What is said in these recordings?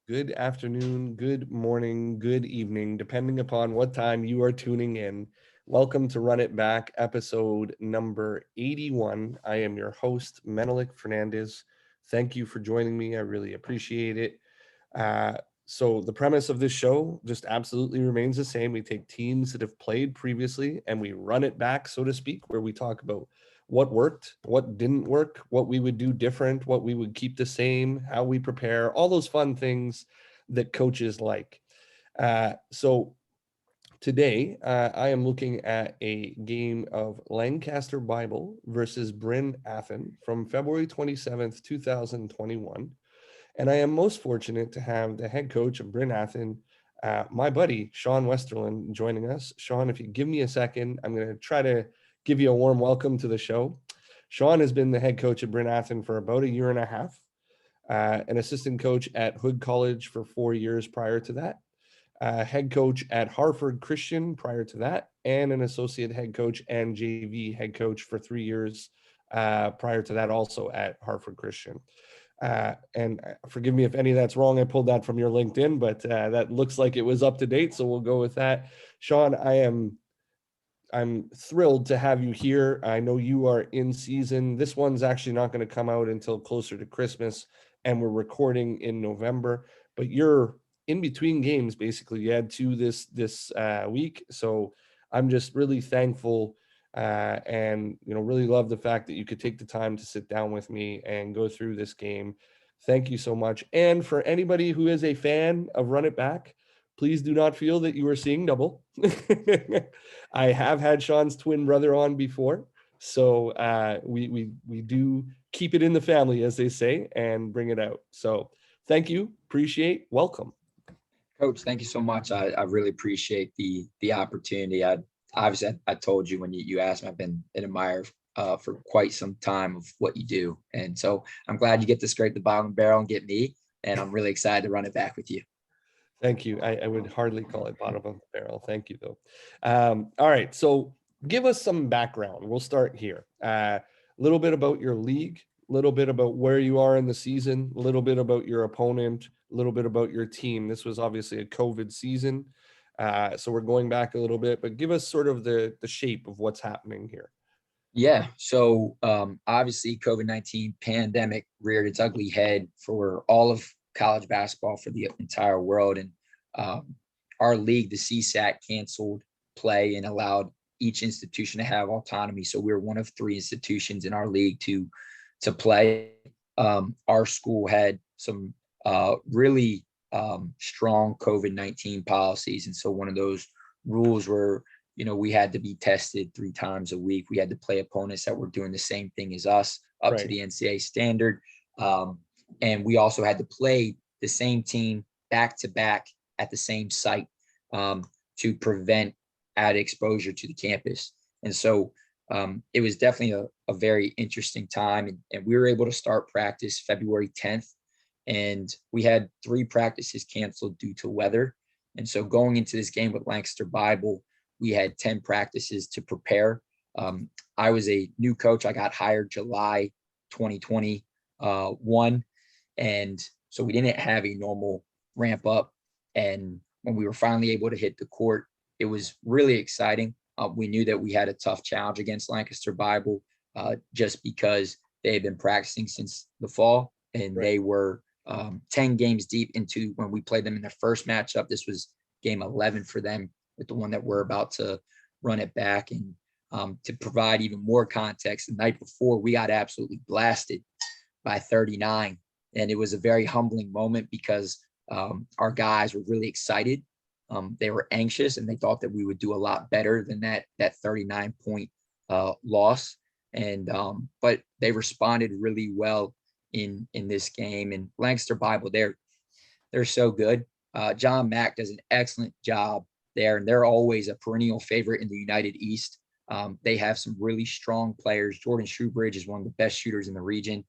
Good afternoon, good morning, good evening, depending upon what time you are tuning in. Welcome to Run It Back, episode number 81. I am your host, Menelik Fernandez. Thank you for joining me. I really appreciate it. Uh, so, the premise of this show just absolutely remains the same. We take teams that have played previously and we run it back, so to speak, where we talk about what worked, what didn't work, what we would do different, what we would keep the same, how we prepare, all those fun things that coaches like. So today, I am looking at a game of Lancaster Bible versus Bryn Athyn from February 27th, 2021. And I am most fortunate to have the head coach of Bryn Athyn, my buddy, Sean Westerlund, joining us. Sean, if you give me a second, I'm going to try to give you a warm welcome to the show. Sean has been the head coach at Bryn Athyn for about a year and a half, an assistant coach at Hood College for 4 years prior to that, head coach at Harford Christian prior to that, and an associate head coach and JV head coach for 3 years prior to that, also at Harford Christian. And forgive me if any of that's wrong. I pulled that from your LinkedIn, but that looks like it was up to date. So we'll go with that. Sean, I'm thrilled to have you here. I know you are in season. This one's actually not going to come out until closer to Christmas, and we're recording in November. But you're in between games, basically. You had two this week, so I'm just really thankful, and really love the fact that you could take the time to sit down with me and go through this game. Thank you so much. And for anybody who is a fan of Run It Back, please do not feel that you are seeing double. I have had Sean's twin brother on before, so we do keep it in the family, as they say, and bring it out. So thank you, appreciate, welcome. Coach, thank you so much. I really appreciate the opportunity. I told you when you asked me, I've been an admirer for quite some time of what you do. And so I'm glad you get to scrape the bottom of the barrel and get me. And I'm really excited to run it back with you. Thank you. I would hardly call it bottom of the barrel. Thank you, though. All right. So give us some background. We'll start here. A little bit about your league, a little bit about where you are in the season, a little bit about your opponent, a little bit about your team. This was obviously a COVID season. So we're going back a little bit, but give us sort of the shape of what's happening here. Yeah. So obviously COVID-19 pandemic reared its ugly head for all of college basketball for the entire world. And our league, the CSAC, canceled play and allowed each institution to have autonomy. So we're one of three institutions in our league to play. Our school had some really strong COVID-19 policies. And so one of those rules were, we had to be tested 3 times a week. We had to play opponents that were doing the same thing as us up to the NCAA standard. And we also had to play the same team back to back at the same site to prevent added exposure to the campus. And so it was definitely a very interesting time. And we were able to start practice February 10th. And we had 3 practices canceled due to weather. And so going into this game with Lancaster Bible, we had 10 practices to prepare. I was a new coach. I got hired July 2021. And so we didn't have a normal ramp up. And when we were finally able to hit the court, it was really exciting. We knew that we had a tough challenge against Lancaster Bible just because they had been practicing since the fall, and they were 10 games deep into when we played them in their first matchup. This was game 11 for them with the one that we're about to run it back. And to provide even more context, the night before we got absolutely blasted by 39. And it was a very humbling moment because our guys were really excited. They were anxious and they thought that we would do a lot better than that 39-point loss. And but they responded really well in this game. And Lancaster Bible, they're so good. John Mack does an excellent job there, and they're always a perennial favorite in the United East. They have some really strong players. Jordan Shoebridge is one of the best shooters in the region.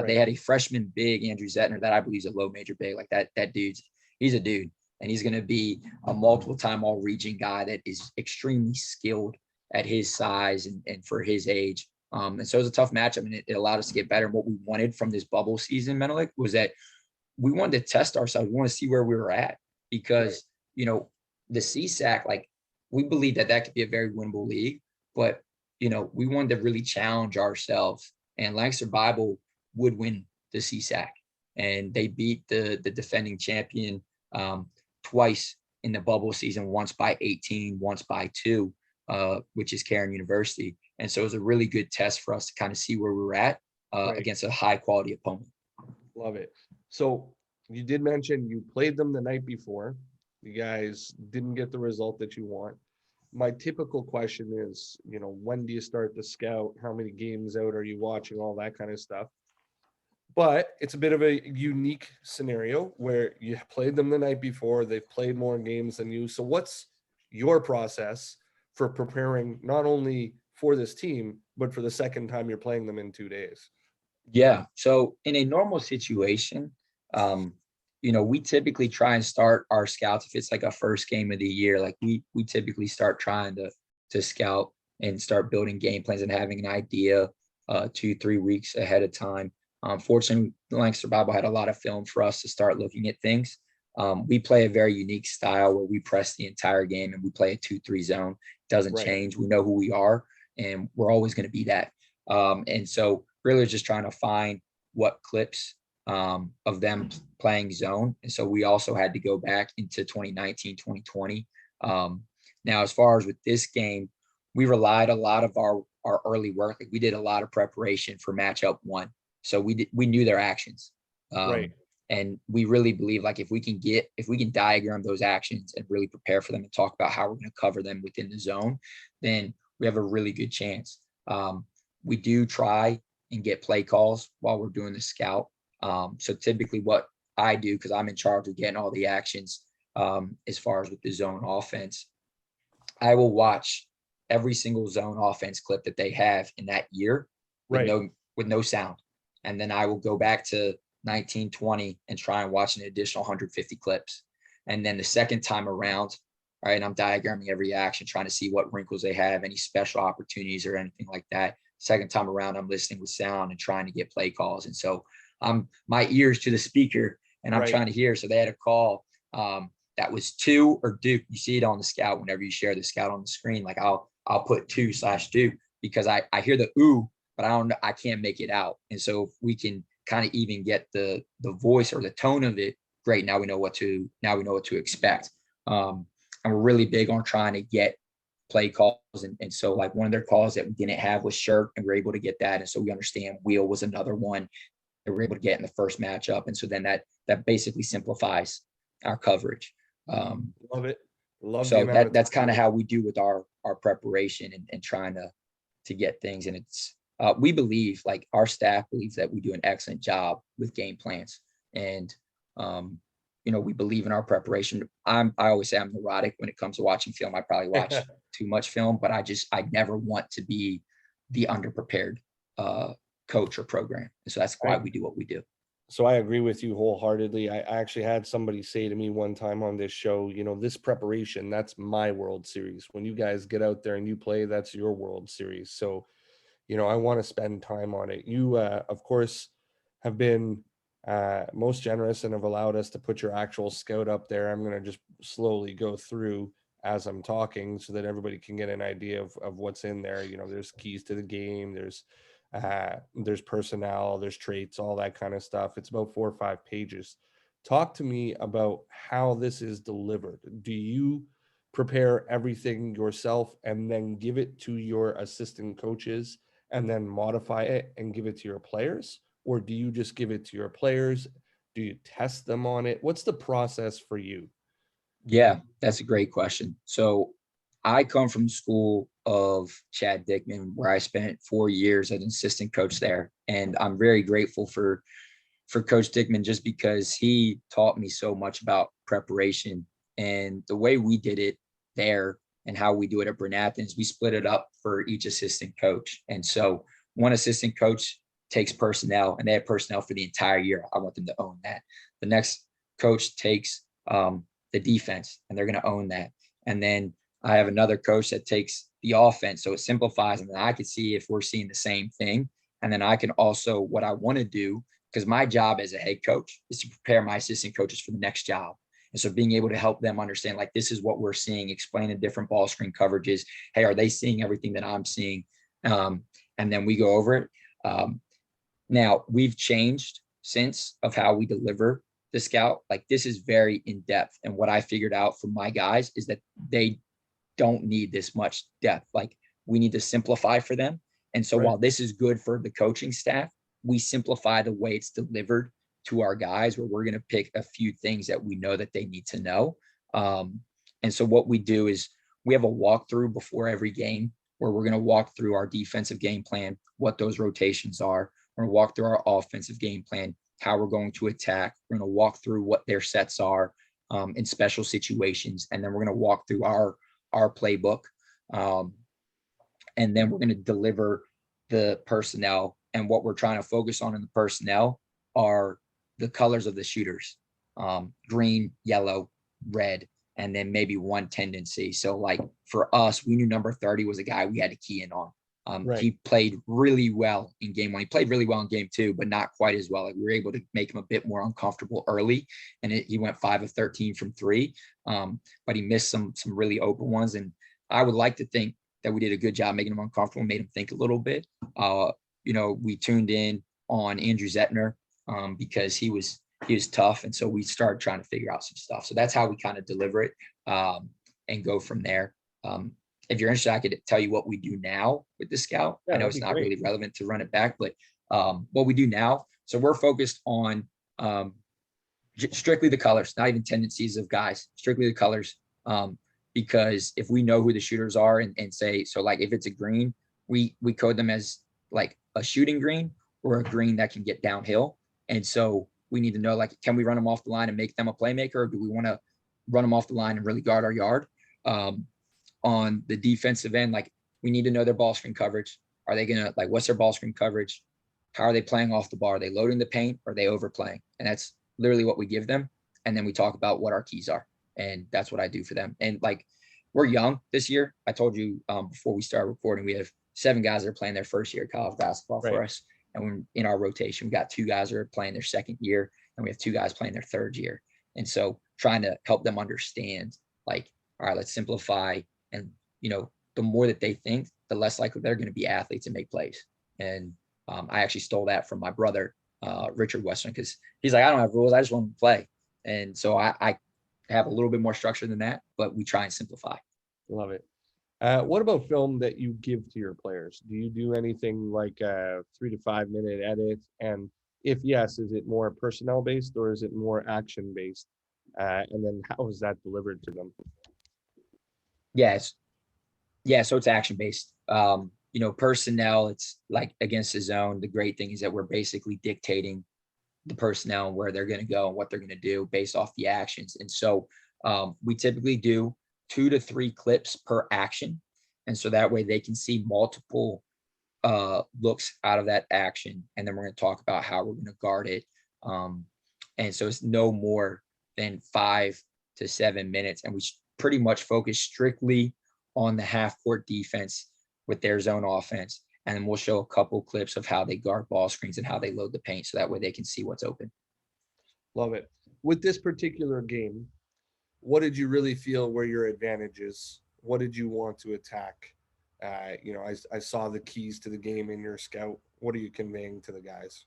They had a freshman big, Andrew Zettner, that I believe is a low major big. Like that he's a dude, and he's going to be a multiple-time all-region guy that is extremely skilled at his size and for his age. And so it was a tough matchup, and it allowed us to get better. And what we wanted from this bubble season, Menelik, was that we wanted to test ourselves. We want to see where we were at because, the CSAC, like we believe that could be a very winnable league, but, we wanted to really challenge ourselves, and Lancaster Bible would win the CSAC, and they beat the defending champion twice in the bubble season, once by 18, once by 2, which is Cairn University. And so it was a really good test for us to kind of see where we were at against a high quality opponent. Love it. So you did mention you played them the night before. You guys didn't get the result that you want. My typical question is, when do you start the scout? How many games out are you watching? All that kind of stuff. But it's a bit of a unique scenario where you played them the night before. They've played more games than you. So what's your process for preparing not only for this team, but for the second time you're playing them in 2 days? Yeah. So in a normal situation, we typically try and start our scouts if it's like a first game of the year. Like we typically start trying to scout and start building game plans and having an idea 2-3 weeks ahead of time. Fortunately, Lancaster Bible had a lot of film for us to start looking at things. We play a very unique style where we press the entire game and we play a 2-3 zone. It doesn't change. We know who we are, and we're always going to be that. And so really just trying to find what clips of them playing zone. And so we also had to go back into 2019, 2020. Now, as far as with this game, we relied a lot of our early work. Like we did a lot of preparation for matchup 1. So we knew their actions. And we really believe like if we can diagram those actions and really prepare for them and talk about how we're going to cover them within the zone, then we have a really good chance. We do try and get play calls while we're doing the scout. So typically what I do, because I'm in charge of getting all the actions as far as with the zone offense, I will watch every single zone offense clip that they have in that year with no sound. And then I will go back to 1920 and try and watch an additional 150 clips. And then the second time around, all right, I'm diagramming every action, trying to see what wrinkles they have, any special opportunities or anything like that. Second time around, I'm listening with sound and trying to get play calls. And so my ears to the speaker and I'm trying to hear. So they had a call that was 2 or Duke. You see it on the scout whenever you share the scout on the screen. Like I'll put 2/Duke because I hear the ooh, but I can't make it out. And so if we can kind of even get the voice or the tone of it, great. Now we know what to expect. And we're really big on trying to get play calls. And so like one of their calls that we didn't have was shirt, and we're able to get that. And so we understand wheel was another one that we're able to get in the first matchup. And so then that basically simplifies our coverage. Love it. So that's kind of how we do with our preparation and trying to get things. And it's, we believe, like our staff believes that we do an excellent job with game plans. And, we believe in our preparation. I always say I'm neurotic when it comes to watching film. I probably watch too much film, but I never want to be the underprepared coach or program. And so that's why we do what we do. So I agree with you wholeheartedly. I actually had somebody say to me one time on this show, this preparation, that's my World Series. When you guys get out there and you play, that's your World Series. So, I want to spend time on it. You, of course, have been most generous and have allowed us to put your actual scout up there. I'm going to just slowly go through as I'm talking so that everybody can get an idea of what's in there. There's keys to the game. There's personnel, there's traits, all that kind of stuff. It's about 4 or 5 pages. Talk to me about how this is delivered. Do you prepare everything yourself and then give it to your assistant coaches and then modify it and give it to your players? Or do you just give it to your players? Do you test them on it? What's the process for you? Yeah, that's a great question. So I come from the school of Chad Dickman, where I spent 4 years as an assistant coach there. And I'm very grateful for Coach Dickman just because he taught me so much about preparation. And the way we did it there and how we do it at Bryn Athyn is we split it up for each assistant coach. And so one assistant coach takes personnel, and they have personnel for the entire year. I want them to own that. The next coach takes the defense, and they're going to own that. And then I have another coach that takes the offense. So it simplifies, and then I can see if we're seeing the same thing. And then I can also, what I want to do, because my job as a head coach is to prepare my assistant coaches for the next job. And so being able to help them understand, like, this is what we're seeing, explain the different ball screen coverages. Hey, are they seeing everything that I'm seeing? And then we go over it. Now we've changed since of how we deliver the scout. Like, this is very in depth. And what I figured out from my guys is that they don't need this much depth. Like, we need to simplify for them. And so while this is good for the coaching staff, we simplify the way it's delivered to our guys, where we're going to pick a few things that we know that they need to know. And so what we do is we have a walkthrough before every game where we're going to walk through our defensive game plan, what those rotations are. We're going to walk through our offensive game plan, how we're going to attack. We're going to walk through what their sets are in special situations. And then we're going to walk through our playbook. And then we're going to deliver the personnel. And what we're trying to focus on in the personnel are the colors of the shooters, green, yellow, red, and then maybe one tendency. So like for us, we knew number 30 was a guy we had to key in on. He played really well in game one. He played really well in game two, but not quite as well. Like, we were able to make him a bit more uncomfortable early, and he went 5 of 13 from three, but he missed some really open ones. And I would like to think that we did a good job making him uncomfortable, made him think a little bit. We tuned in on Andrew Zetner because he was tough, and so we started trying to figure out some stuff. So that's how we kind of deliver it and go from there. If you're interested, I could tell you what we do now with the scout. I know it's not really relevant to run it back, but what we do now. So we're focused on strictly the colors, not even tendencies of guys, strictly the colors. Because if we know who the shooters are and say, so like if it's a green, we code them as like a shooting green or a green that can get downhill. And so we need to know, like, can we run them off the line and make them a playmaker, or do we want to run them off the line and really guard our yard? On the defensive end, like, we need to know their ball screen coverage. Are they gonna, like, what's their ball screen coverage? How are they playing off the bar? Are they loading the paint? Or are they overplaying? And that's literally what we give them. And then we talk about what our keys are. And that's what I do for them. And like, we're young this year. I told you before we started recording, we have 7 guys that are playing their first year of college basketball for us. And when in our rotation, we got 2 guys that are playing their second year, and we have 2 guys playing their third year. And so trying to help them understand, like, all right, let's simplify. And, the more that they think, the less likely they're going to be athletes and make plays. And I actually stole that from my brother, Richard Westerlund, because he's like, I don't have rules. I just want to play. And so I have a little bit more structure than that, but we try and simplify. Love it. What about film that you give to your players? Do you do anything like a 3 to 5 minute edit? And if yes, is it more personnel based or is it more action based? And then how is that delivered to them? So it's action based. Personnel, it's like against the zone. The great thing is that we're basically dictating the personnel and where they're going to go and what they're going to do based off the actions. And so we typically do 2 to 3 clips per action. And so that way they can see multiple looks out of that action. And then we're going to talk about how we're going to guard it. And so it's no more than 5 to 7 minutes. And we pretty much focus strictly on the half court defense with their zone offense. And then we'll show a couple clips of how they guard ball screens and how they load the paint. So that way they can see what's open. Love it. With this particular game, what did you really feel were your advantages? What did you want to attack? I saw the keys to the game in your scout. What are you conveying to the guys?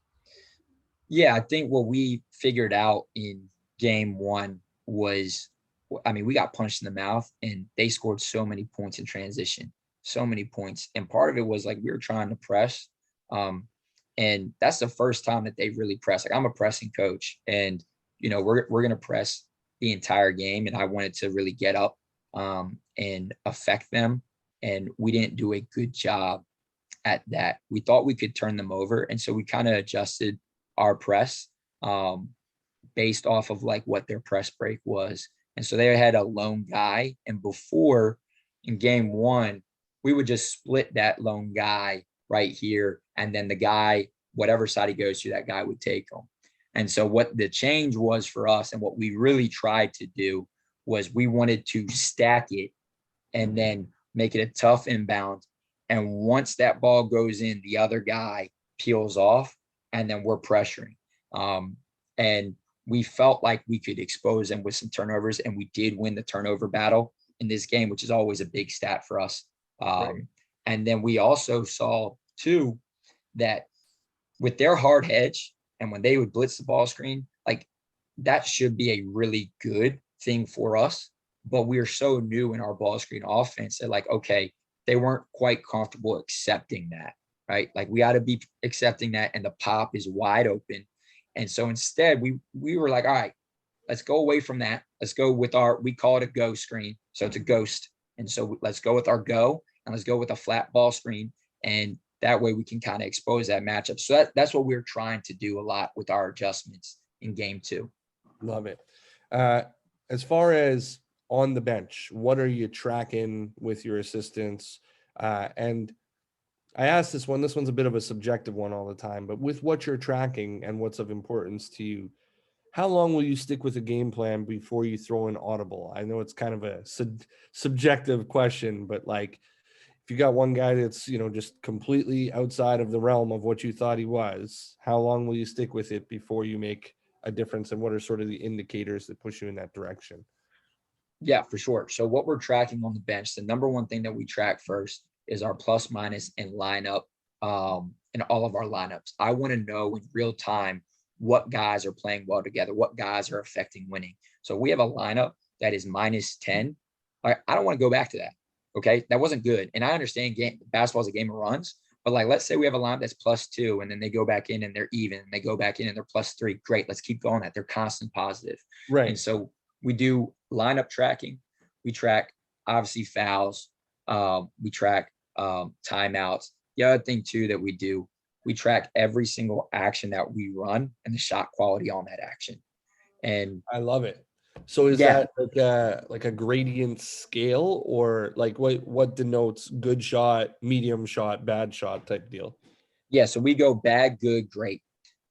Yeah, I think what we figured out in game one was, we got punched in the mouth and they scored so many points in transition, so many points. And part of it was like, we were trying to press. And that's the first time that they really pressed. Like, I'm a pressing coach, and, we're going to press the entire game. And I wanted to really get up and affect them. And we didn't do a good job at that. We thought we could turn them over. And so we kind of adjusted our press based off of like what their press break was. And so they had a lone guy. And before, in game one, we would just split that lone guy right here. And then the guy, whatever side he goes to, that guy would take him. And so what the change was for us, and what we really tried to do, was we wanted to stack it and then make it a tough inbound. And once that ball goes in, the other guy peels off, and then we're pressuring. And we felt like we could expose them with some turnovers, and we did win the turnover battle in this game, which is always a big stat for us. Right. And then we also saw too that with their hard hedge and when they would blitz the ball screen, like that should be a really good thing for us. But we are so new in our ball screen offense that, like, okay, they weren't quite comfortable accepting that, right? Like we got to be accepting that, and the pop is wide open. And so instead, we were like, all right, let's go away from that. Let's go with we call it a go screen. So it's a ghost. And so let's go with our go, and let's go with a flat ball screen. And that way we can kind of expose that matchup. So that's what we're trying to do a lot with our adjustments in game 2. Love it. As far as on the bench, what are you tracking with your assistants? And I asked this one's a bit of a subjective one all the time, but with what you're tracking and what's of importance to you, how long will you stick with a game plan before you throw an audible? I know it's kind of a subjective question, but like if you got one guy that's, just completely outside of the realm of what you thought he was, how long will you stick with it before you make a difference? And what are sort of the indicators that push you in that direction? Yeah, for sure. So what we're tracking on the bench, the number one thing that we track first is our plus minus and lineup, in all of our lineups. I want to know in real time what guys are playing well together, what guys are affecting winning. So we have a lineup that is minus 10. I don't want to go back to that. Okay. That wasn't good. And I understand basketball is a game of runs, but like, let's say we have a lineup that's +2 and then they go back in and they're even, and they go back in and they're +3. Great. Let's keep going that. They're constant positive. Right. And so we do lineup tracking. We track obviously fouls. We track timeouts. The other thing too that we track every single action that we run and the shot quality on that action. And I love it. So is yeah, that like a gradient scale, or like what denotes good shot, medium shot, bad shot type deal? yeah. So we go bad, good, great.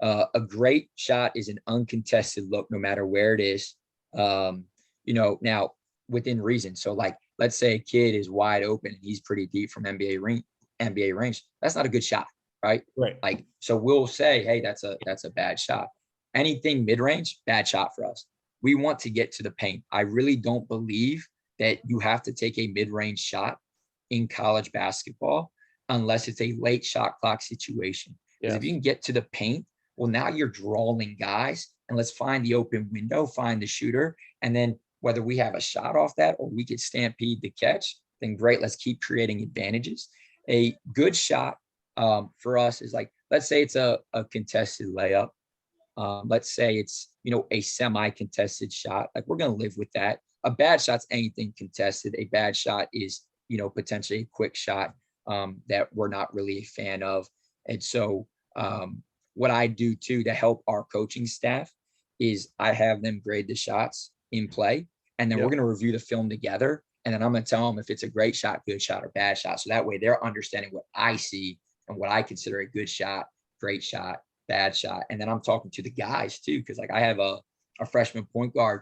A great shot is an uncontested look, no matter where it is. Now within reason. So like, let's say a kid is wide open and he's pretty deep from NBA range. That's not a good shot, right? Right. Like, so we'll say, hey, that's a bad shot. Anything mid range, bad shot for us. We want to get to the paint. I really don't believe that you have to take a mid range shot in college basketball unless it's a late shot clock situation. Because if you can get to the paint, well, now you're drawing guys, and let's find the open window, find the shooter, and then whether we have a shot off that or we could stampede the catch, then great. Let's keep creating advantages. A good shot for us is like, let's say it's a contested layup. Let's say it's, a semi-contested shot. Like, we're going to live with that. A bad shot's anything contested. A bad shot is, potentially a quick shot that we're not really a fan of. And so what I do too to help our coaching staff is I have them grade the shots in play, and then we're going to review the film together. And then I'm going to tell them if it's a great shot, good shot, or bad shot. So that way they're understanding what I see and what I consider a good shot, great shot, bad shot. And then I'm talking to the guys too, because like I have a freshman point guard,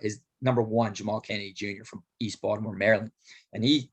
is number 1, Jamal Kennedy Jr. from East Baltimore, Maryland. And he,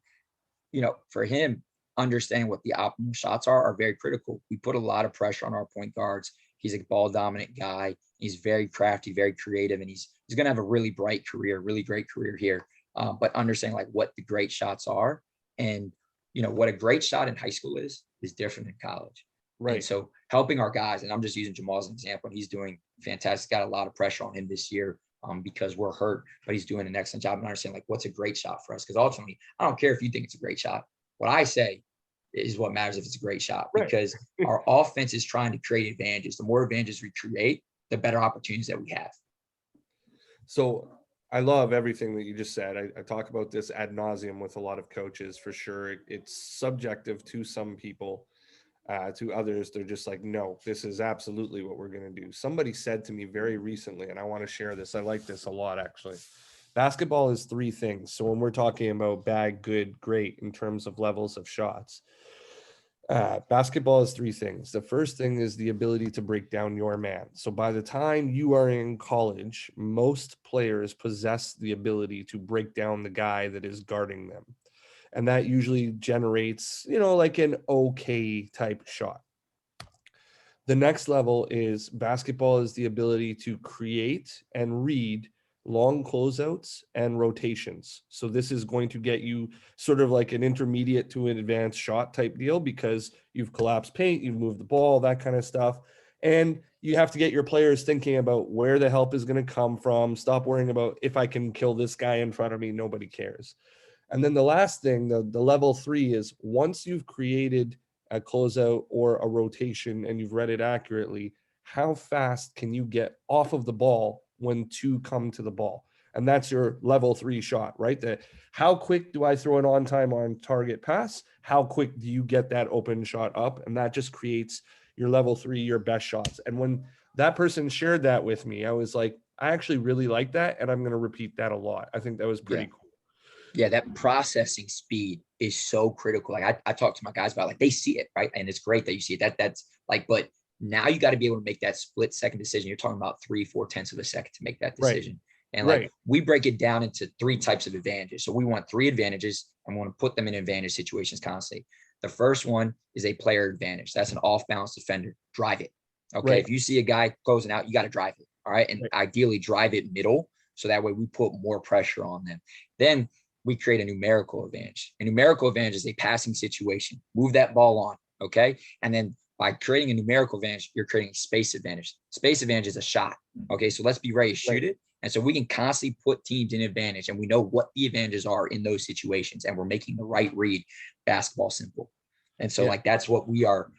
for him, understanding what the optimal shots are very critical. We put a lot of pressure on our point guards. He's a ball dominant guy. He's very crafty, very creative, and he's going to have a really bright career, really great career here. But understanding like what the great shots are, and what a great shot in high school is different in college. Right. And so helping our guys, and I'm just using Jamal as an example, and he's doing fantastic. Got a lot of pressure on him this year because we're hurt, but he's doing an excellent job and understanding like what's a great shot for us. Because ultimately, I don't care if you think it's a great shot. What I say is what matters if it's a great shot, because our offense is trying to create advantages. The more advantages we create, the better opportunities that we have. So I love everything that you just said. I talk about this ad nauseum with a lot of coaches for sure. It's subjective to some people. To others, they're just like, no, this is absolutely what we're going to do. Somebody said to me very recently, and I want to share this. I like this a lot, actually. Basketball is 3 things. So when we're talking about bad, good, great in terms of levels of shots, basketball is 3 things. The first thing is the ability to break down your man. So by the time you are in college, most players possess the ability to break down the guy that is guarding them. And that usually generates, like an okay type shot. The next level is basketball is the ability to create and read long closeouts and rotations. So this is going to get you sort of like an intermediate to an advanced shot type deal, because you've collapsed paint, you've moved the ball, that kind of stuff. And you have to get your players thinking about where the help is going to come from. Stop worrying about, if I can kill this guy in front of me, nobody cares. And then the last thing, the level 3 is, once you've created a closeout or a rotation and you've read it accurately, how fast can you get off of the ball when two come to the ball? And that's your level 3 shot, right? That, how quick do I throw an on time on target pass? How quick do you get that open shot up? And that just creates your level 3, your best shots. And when that person shared that with me, I was like, I actually really like that, and I'm going to repeat that a lot. I think that was pretty cool. Yeah, that processing speed is so critical. Like I talk to my guys about, like, they see it, right? And it's great that you see it. That's like, but now you got to be able to make that split second decision. You're talking about 3-4 tenths of a second to make that decision. Right. And like, we break it down into 3 types of advantages. So we want 3 advantages, and we want to put them in advantage situations constantly. The first one is a player advantage. That's an off-balance defender. Drive it. Okay. Right. If you see a guy closing out, you got to drive it. All right. And ideally drive it middle, so that way we put more pressure on them. Then we create a numerical advantage. A numerical advantage is a passing situation. Move that ball on, okay? And then by creating a numerical advantage, you're creating a space advantage. Space advantage is a shot, okay? So let's be ready to shoot it. And so we can constantly put teams in advantage, and we know what the advantages are in those situations, and we're making the right read. Basketball simple. And so like, that's what we are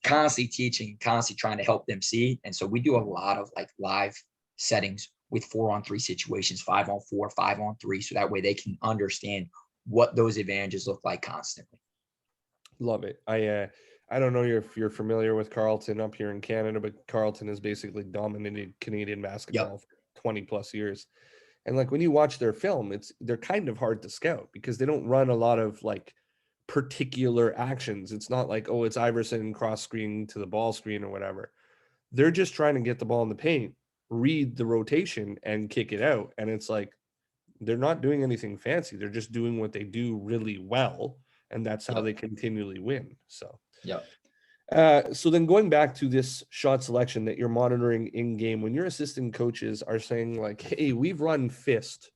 constantly teaching, constantly trying to help them see. And so we do a lot of like live settings with 4-on-3 situations, 5-on-4, 5-on-3. So that way they can understand what those advantages look like constantly. Love it. I don't know if you're familiar with Carleton up here in Canada, but Carleton has basically dominated Canadian basketball for 20 plus years. And like, when you watch their film, they're kind of hard to scout, because they don't run a lot of like particular actions. It's not like, oh, it's Iverson cross screen to the ball screen or whatever. They're just trying to get the ball in the paint, read the rotation, and kick it out. And it's like, they're not doing anything fancy. They're just doing what they do really well. And that's how they continually win. So, so then going back to this shot selection that you're monitoring in game, when your assistant coaches are saying like, hey, we've run fist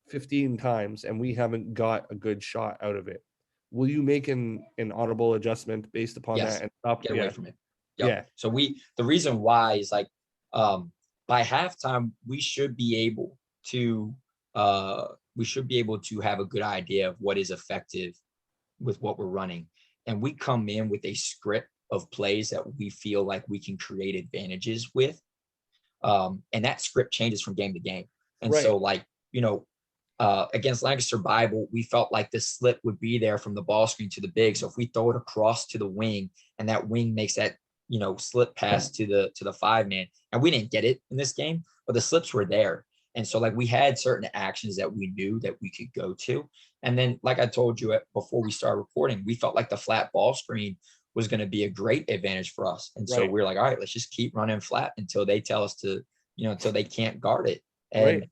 15 times and we haven't got a good shot out of it, will you make an audible adjustment based upon that and stop? Get away from it. So the reason why is like, by halftime, we should be able to have a good idea of what is effective with what we're running. And we come in with a script of plays that we feel like we can create advantages with. And that script changes from game to game. And so like, against Lancaster Bible, we felt like the slip would be there from the ball screen to the big. So if we throw it across to the wing, and that wing makes that, slip pass to the 5-man, and we didn't get it in this game, but the slips were there. And so like, we had certain actions that we knew that we could go to. And then, like I told you before we started recording, we felt like the flat ball screen was going to be a great advantage for us. And so we're like, all right, let's just keep running flat until they tell us to, until they can't guard it. And,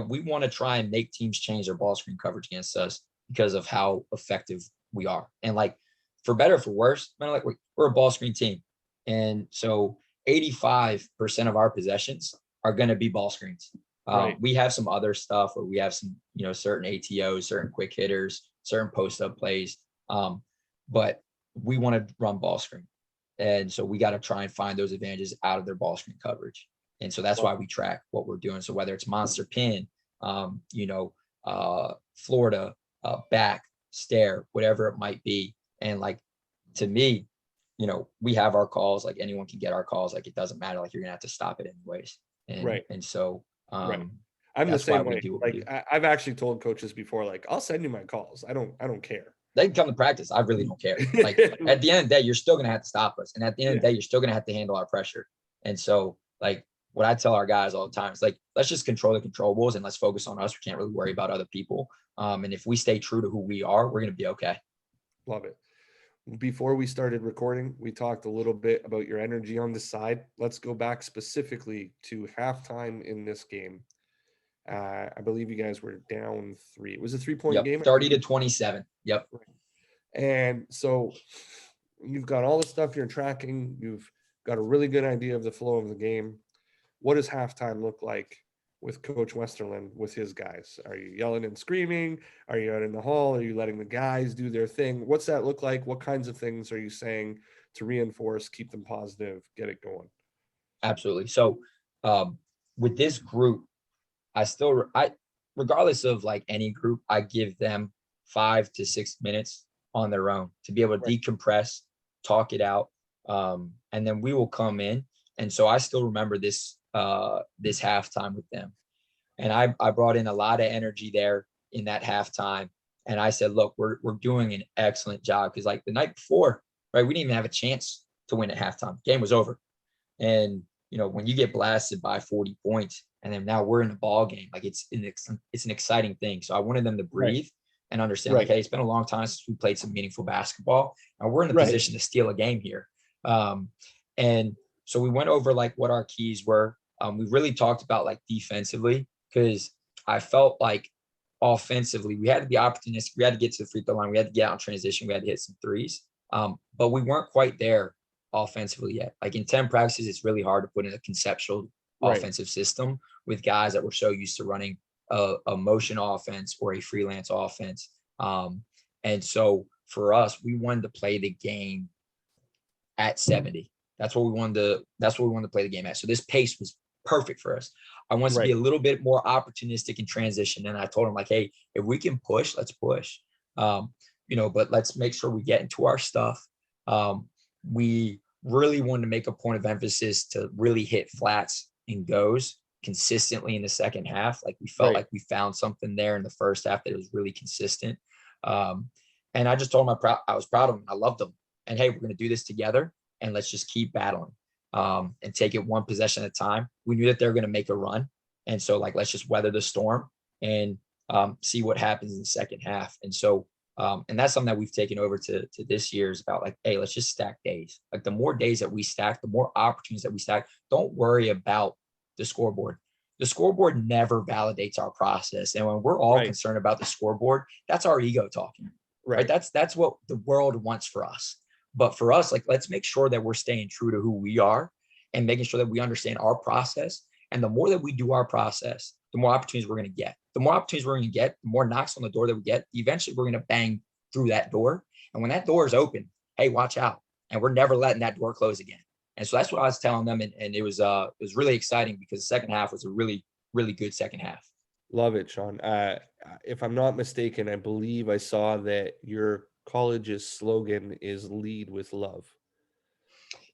we want to try and make teams change their ball screen coverage against us because of how effective we are. And like, for better or for worse, like we're a ball screen team. And so 85% of our possessions are going to be ball screens. We have some other stuff where we have some, certain ATOs, certain quick hitters, certain post-up plays. But we want to run ball screen. And so we got to try and find those advantages out of their ball screen coverage. And so that's why we track what we're doing. So whether it's monster pin, Florida, back, stare, whatever it might be. And like, to me, we have our calls, like anyone can get our calls. Like, it doesn't matter. Like, you're going to have to stop it anyways. And, and so, I'm the same way. Like, I've actually told coaches before, like, I'll send you my calls. I don't care. They can come to practice. I really don't care. Like, at the end of the day, you're still going to have to stop us. And at the end of the day, you're still going to have to handle our pressure. And so, like, what I tell our guys all the time is like, let's just control the controllables and let's focus on us. We can't really worry about other people. And if we stay true to who we are, we're going to be okay. Love it. Before we started recording, we talked a little bit about your energy on the side. Let's go back specifically to halftime in this game. I believe you guys were down 3. It was a 3-point game. 30-27. Yep. And so you've got all the stuff you're tracking. You've got a really good idea of the flow of the game. What does halftime look like with Coach Westerlund with his guys? Are you yelling and screaming? Are you out in the hall? Are you letting the guys do their thing? What's that look like? What kinds of things are you saying to reinforce, keep them positive, get it going? Absolutely. So um, with this group, I regardless of like any group, I give them 5 to 6 minutes on their own to be able to Right. decompress, talk it out, and then we will come in. And so I still remember this halftime with them, and I brought in a lot of energy there in that halftime. And I said, look, we're doing an excellent job, because like the night before, right, we didn't even have a chance to win at halftime. Game was over. And when you get blasted by 40 points, and then now we're in a ball game, like it's an exciting thing. So I wanted them to Right. breathe and understand, like, Right. hey, it's been a long time since we played some meaningful basketball, and we're in a Right. position to steal a game here. And so we went over like what our keys were. We really talked about like defensively, because I felt like offensively we had to be opportunistic. We had to get to the free throw line. We had to get out in transition. We had to hit some threes. But we weren't quite there offensively yet. Like in 10 practices, it's really hard to put in a conceptual Right. offensive system with guys that were so used to running a motion offense or a freelance offense. And so for us, we wanted to play the game at 70. That's what we wanted to play the game at. So this pace was perfect for us. I wanted to be Right. a little bit more opportunistic in transition. And I told him, like, hey, if we can push, let's push. But let's make sure we get into our stuff. We really wanted to make a point of emphasis to really hit flats and goes consistently in the second half. Like we felt Right. like we found something there in the first half that was really consistent. And I just told him I was proud of him. I loved him. And hey, we're going to do this together, and let's just keep battling and take it one possession at a time. We knew that they were going to make a run. And so like, let's just weather the storm and see what happens in the second half. And so and that's something that we've taken over to this year, is about like, hey, let's just stack days. Like the more days that we stack, the more opportunities that we stack. Don't worry about the scoreboard. The scoreboard never validates our process. And when we're all Right. concerned about the scoreboard, that's our ego talking, right? Right. That's what the world wants for us. But for us, like, let's make sure that we're staying true to who we are and making sure that we understand our process. And the more that we do our process, the more opportunities we're going to get. The more opportunities we're going to get, the more knocks on the door that we get, eventually we're going to bang through that door. And when that door is open, hey, watch out. And we're never letting that door close again. And so that's what I was telling them. And it was really exciting, because the second half was a really, really good second half. Love it, Sean. If I'm not mistaken, I believe I saw that your college's slogan is "Lead with Love."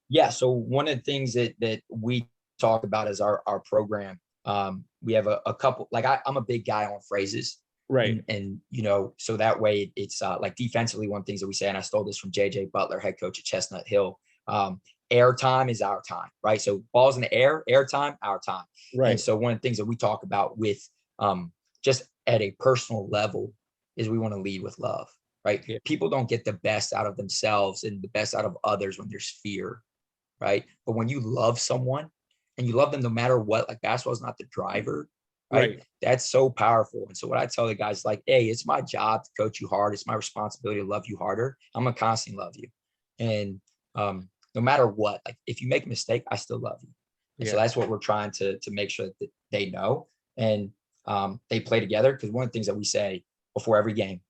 Yeah. So one of the things that we talk about is our program. We have a couple, like I'm a big guy on phrases. Right. And so that way it's like defensively, one of the things that we say, and I stole this from JJ Butler, head coach at Chestnut Hill. Air time is our time, right? So balls in the air time, our time. And Right. so one of the things that we talk about with just at a personal level is we want to lead with love, right? Yeah. People don't get the best out of themselves and the best out of others when there's fear, right? But when you love someone and you love them no matter what, like basketball is not the driver, right? Right. That's so powerful. And so what I tell the guys, like, hey, it's my job to coach you hard. It's my responsibility to love you harder. I'm gonna constantly love you. And no matter what, like if you make a mistake, I still love you. And so Yeah. that's what we're trying to make sure that they know. And they play together, because one of the things that we say before every game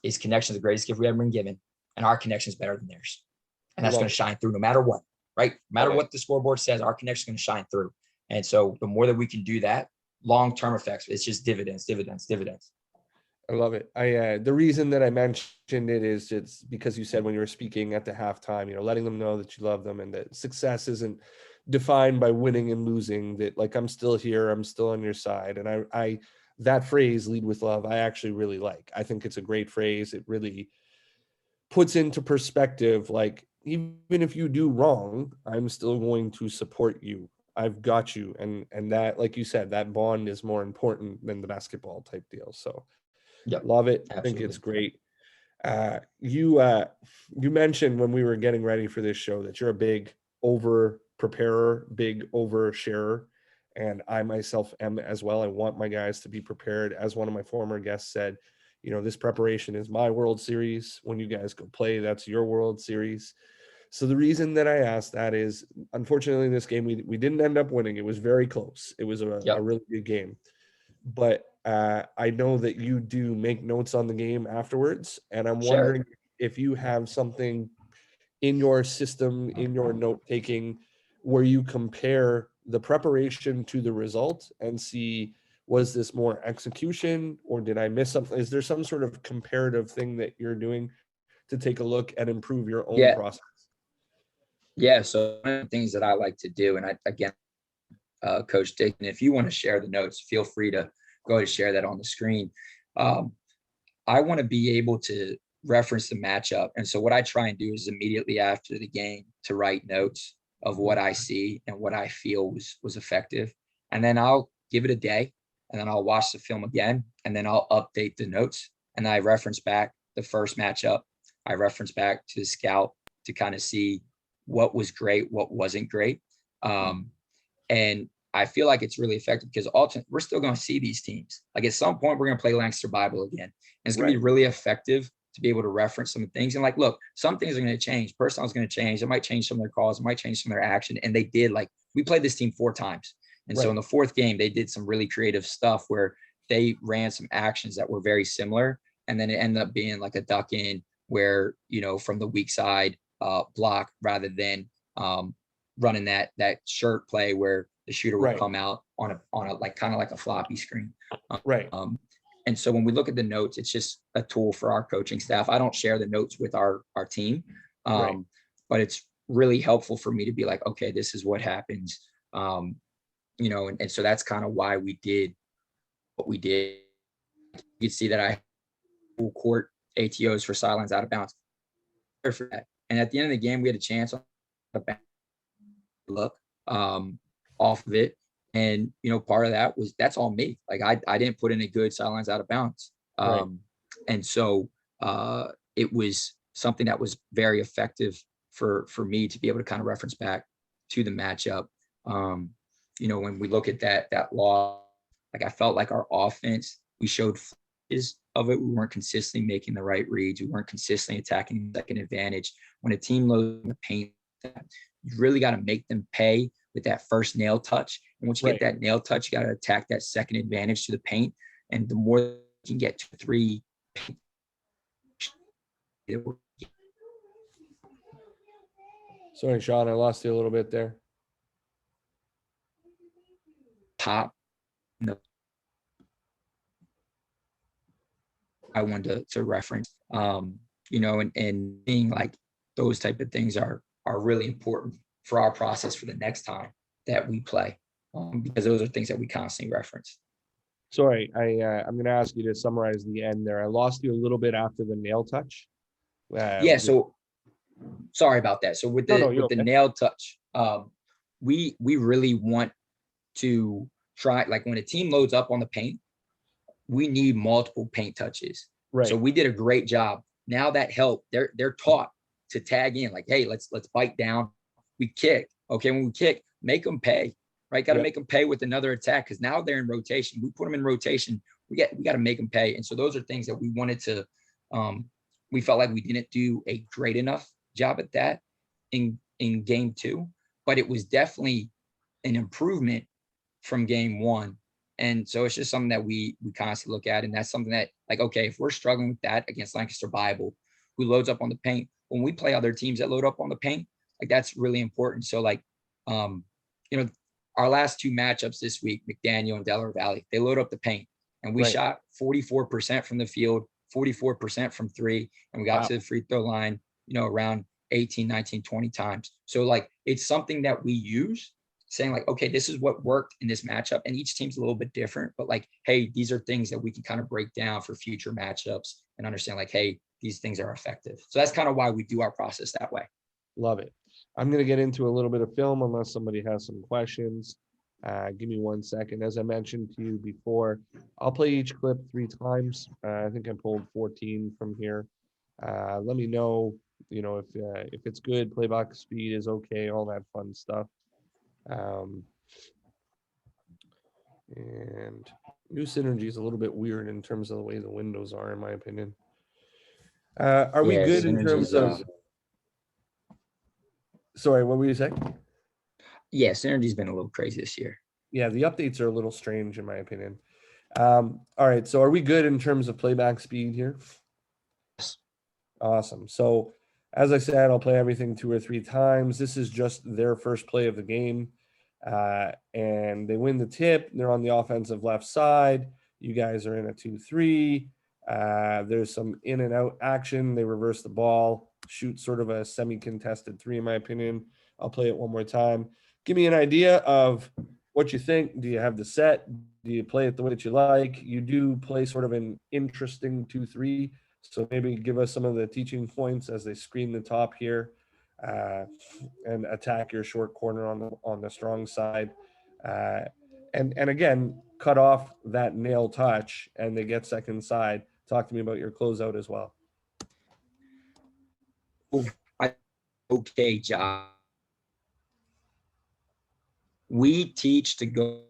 is connection is the greatest gift we ever been given. And our connection is better than theirs. And that's Love going to it. shine through no matter what, right? No matter Love it. what the scoreboard says, our connection is going to shine through. And so the more that we can do that, long-term effects, it's just dividends. I love it. The reason that I mentioned it is just because you said when you were speaking at the halftime, letting them know that you love them and that success isn't defined by winning and losing, that like, I'm still here, I'm still on your side. And I that phrase, "lead with love," I actually really like. I think it's a great phrase. It really puts into perspective, like, even if you do wrong, I'm still going to support you. I've got you. And that, like you said, that bond is more important than the basketball type deal. So Yep, love it. Think it's absolutely. great. You mentioned when we were getting ready for this show that you're a big over preparer, big over sharer, and I myself am as well. I want my guys to be prepared. As one of my former guests said, this preparation is my World Series. When you guys go play, that's your World Series. So the reason that I asked that is, unfortunately, in this game, we didn't end up winning. It was very close. It was a Yep. really good game. But I know that you do make notes on the game afterwards. And I'm Sure. wondering if you have something in your system, in your note taking, where you compare the preparation to the result and see, was this more execution or did I miss something? Is there some sort of comparative thing that you're doing to take a look and improve your own Yeah. process? Yeah. So one of the things that I like to do, and again, Coach Dick, and if you want to share the notes, feel free to go ahead and share that on the screen. I want to be able to reference the matchup. And so what I try and do is immediately after the game to write notes of what I see and what I feel was effective. And then I'll give it a day, and then I'll watch the film again, and then I'll update the notes. And I reference back the first matchup. I reference back to the scout to kind of see what was great, what wasn't great. And I feel like it's really effective because ultimately we're still going to see these teams. Like at some point, we're going to play Lancaster Bible again. And it's going to be really effective to be able to reference some things. And like, look, some things are going to change. Personnel is going to change. It might change some of their calls. It might change some of their action. And they did. Like, we played this team 4 times. And so in the 4th game, they did some really creative stuff where they ran some actions that were very similar. And then it ended up being like a duck in where, from the weak side block rather than running that shirt play where the shooter will come out on a like kind of like a floppy screen. And so when we look at the notes, it's just a tool for our coaching staff. I don't share the notes with our team, but it's really helpful for me to be like, okay, this is what happens. And so that's kind of why we did what we did. You can see that I full court ATOs for sidelines out of bounds. For that. And at the end of the game, we had a chance on the look off of it. And, part of that was, that's all me. Like I didn't put in a good sidelines out of bounds. And so it was something that was very effective for me to be able to kind of reference back to the matchup. When we look at that law, like I felt like our offense, we showed flashes of it. We weren't consistently making the right reads. We weren't consistently attacking the second advantage. When a team loads in the paint, you really got to make them pay with that first nail touch. And once you get that nail touch, you got to attack that second advantage to the paint. And the more you can get to 3, Sorry, Sean, I lost you a little bit there. Top. I wanted to reference, and being like those type of things are really important for our process for the next time that we play, because those are things that we constantly reference. Sorry, I'm going to ask you to summarize the end there. I lost you a little bit after the nail touch. So sorry about that. So with the nail touch, we really want to try, like when a team loads up on the paint, we need multiple paint touches. So we did a great job. Now that help, they're taught to tag in, like, hey, let's bite down. We kick. Okay, when we kick, make them pay. Right, got to make them pay with another attack, because now they're in rotation. We put them in rotation. We got to make them pay. And so those are things that we wanted to. We felt like we didn't do a great enough job at that in game 2, but it was definitely an improvement from game 1. And so it's just something that we constantly look at. And that's something that, like, okay, if we're struggling with that against Lancaster Bible, who loads up on the paint, when we play other teams that load up on the paint, like that's really important. So like, our last 2 matchups this week, McDaniel and Delaware Valley, they load up the paint, and we shot 44% from the field, 44% from 3. And we got to the free throw line, around 18, 19, 20 times. So like, it's something that we use, saying like, okay, this is what worked in this matchup, and each team's a little bit different, but like, hey, these are things that we can kind of break down for future matchups and understand like, hey, these things are effective. So that's kind of why we do our process that way. Love it. I'm going to get into a little bit of film unless somebody has some questions. Give me 1 second. As I mentioned to you before, I'll play each clip 3 times. I think I pulled 14 from here. Let me know, if it's good, playback speed is okay, all that fun stuff. And new synergy is a little bit weird in terms of the way the windows are, in my opinion. Are we good in terms of Sorry, what were you saying? Yeah, synergy's been a little crazy this year. Yeah, the updates are a little strange in my opinion. All right, so are we good in terms of playback speed here? Awesome. So, as I said, I'll play everything 2 or 3 times. This is just their first play of the game. And they win the tip. They're on the offensive left side. You guys are in a 2-3. There's some in and out action. They reverse the ball, shoot sort of a semi-contested three, in my opinion. I'll play it one more time. Give me an idea of what you think. Do you have the set? Do you play it the way that you like? You do play sort of an interesting 2-3. So maybe give us some of the teaching points as they screen the top here, uh, and attack your short corner on the strong side, uh, and again cut off that nail touch, and they get second side. Talk to me about your closeout as well. Okay, job. We teach to go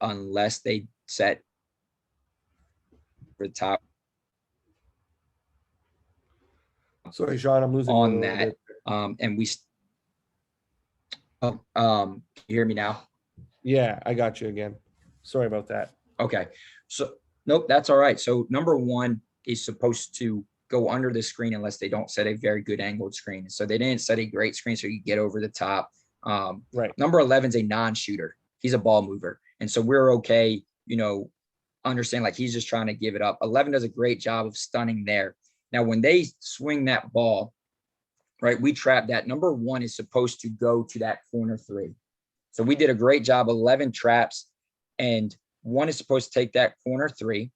unless they set the top. Sorry, Sean, I'm losing on you a little that. bit. And we, can you hear me now? Yeah, I got you again. Sorry about that. Okay. So, nope, that's all right. So number one is supposed to go under the screen unless they don't set a very good angled screen. So they didn't set a great screen so you get over the top. Right. Number 11 is a non-shooter. He's a ball mover. And so we're okay, understand like he's just trying to give it up. 11 does a great job of stunning there. Now, when they swing that ball, right, we trap that. Number one is supposed to go to that corner three. So we did a great job, 11 traps, and one is supposed to take that corner three.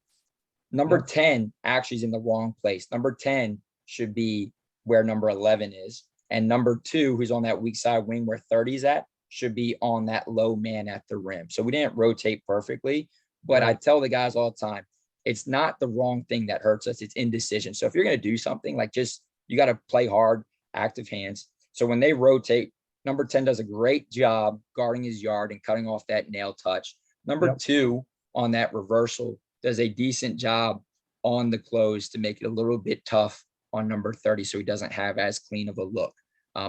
Number 10 actually is in the wrong place. Number 10 should be where number 11 is. And number 2, who's on that weak side wing where 30 is at, should be on that low man at the rim. So we didn't rotate perfectly, but I tell the guys all the time, it's not the wrong thing that hurts us. It's indecision. So if you're going to do something, like you got to play hard, active hands. So when they rotate, number 10 does a great job guarding his yard and cutting off that nail touch. Number 2 on that reversal does a decent job on the close to make it a little bit tough on number 30 so he doesn't have as clean of a look.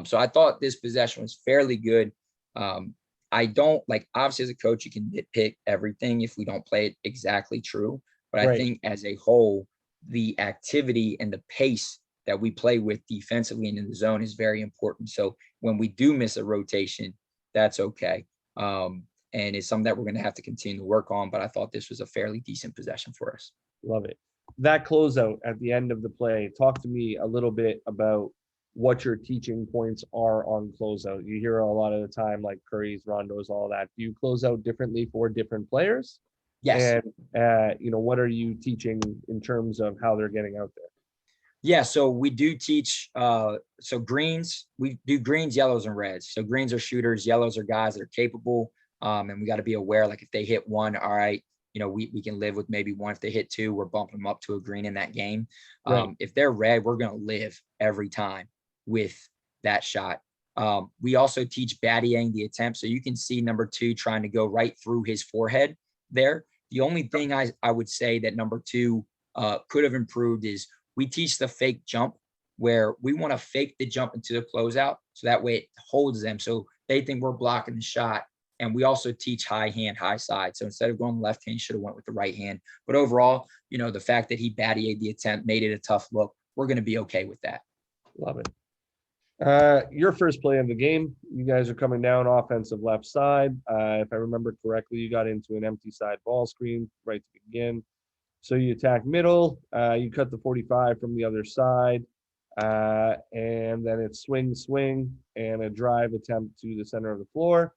So I thought this possession was fairly good. I don't obviously as a coach, you can nitpick everything if we don't play it exactly true. But I think as a whole, the activity and the pace that we play with defensively and in the zone is very important. So when we do miss a rotation, that's okay. And it's something that we're going to have to continue to work on. But I thought this was a fairly decent possession for us. Love it. That closeout at the end of the play, talk to me a little bit about what your teaching points are on closeout. You hear a lot of the time, like Curry's, Rondo's, all that. Do you close out differently for different players? Yes. And, what are you teaching in terms of how they're getting out there? Yeah, so we do teach, so greens, we do greens, yellows, and reds. So greens are shooters, yellows are guys that are capable. And we got to be aware, like if they hit one, all right, we can live with maybe one. If they hit two, we're bumping them up to a green in that game. If they're red, we're going to live every time with that shot. We also teach baddieing the attempt. So you can see number 2 trying to go right through his forehead there. The only thing I would say that number 2 could have improved is we teach the fake jump, where we want to fake the jump into the closeout. So that way it holds them. So they think we're blocking the shot. And we also teach high hand, high side. So instead of going left hand, you should have went with the right hand. But overall, the fact that he baddieed the attempt made it a tough look. We're going to be okay with that. Love it. Your first play of the game, you guys are coming down offensive left side. If I remember correctly, you got into an empty side ball screen right to begin. So you attack middle, you cut the 45 from the other side, and then it's swing, and a drive attempt to the center of the floor.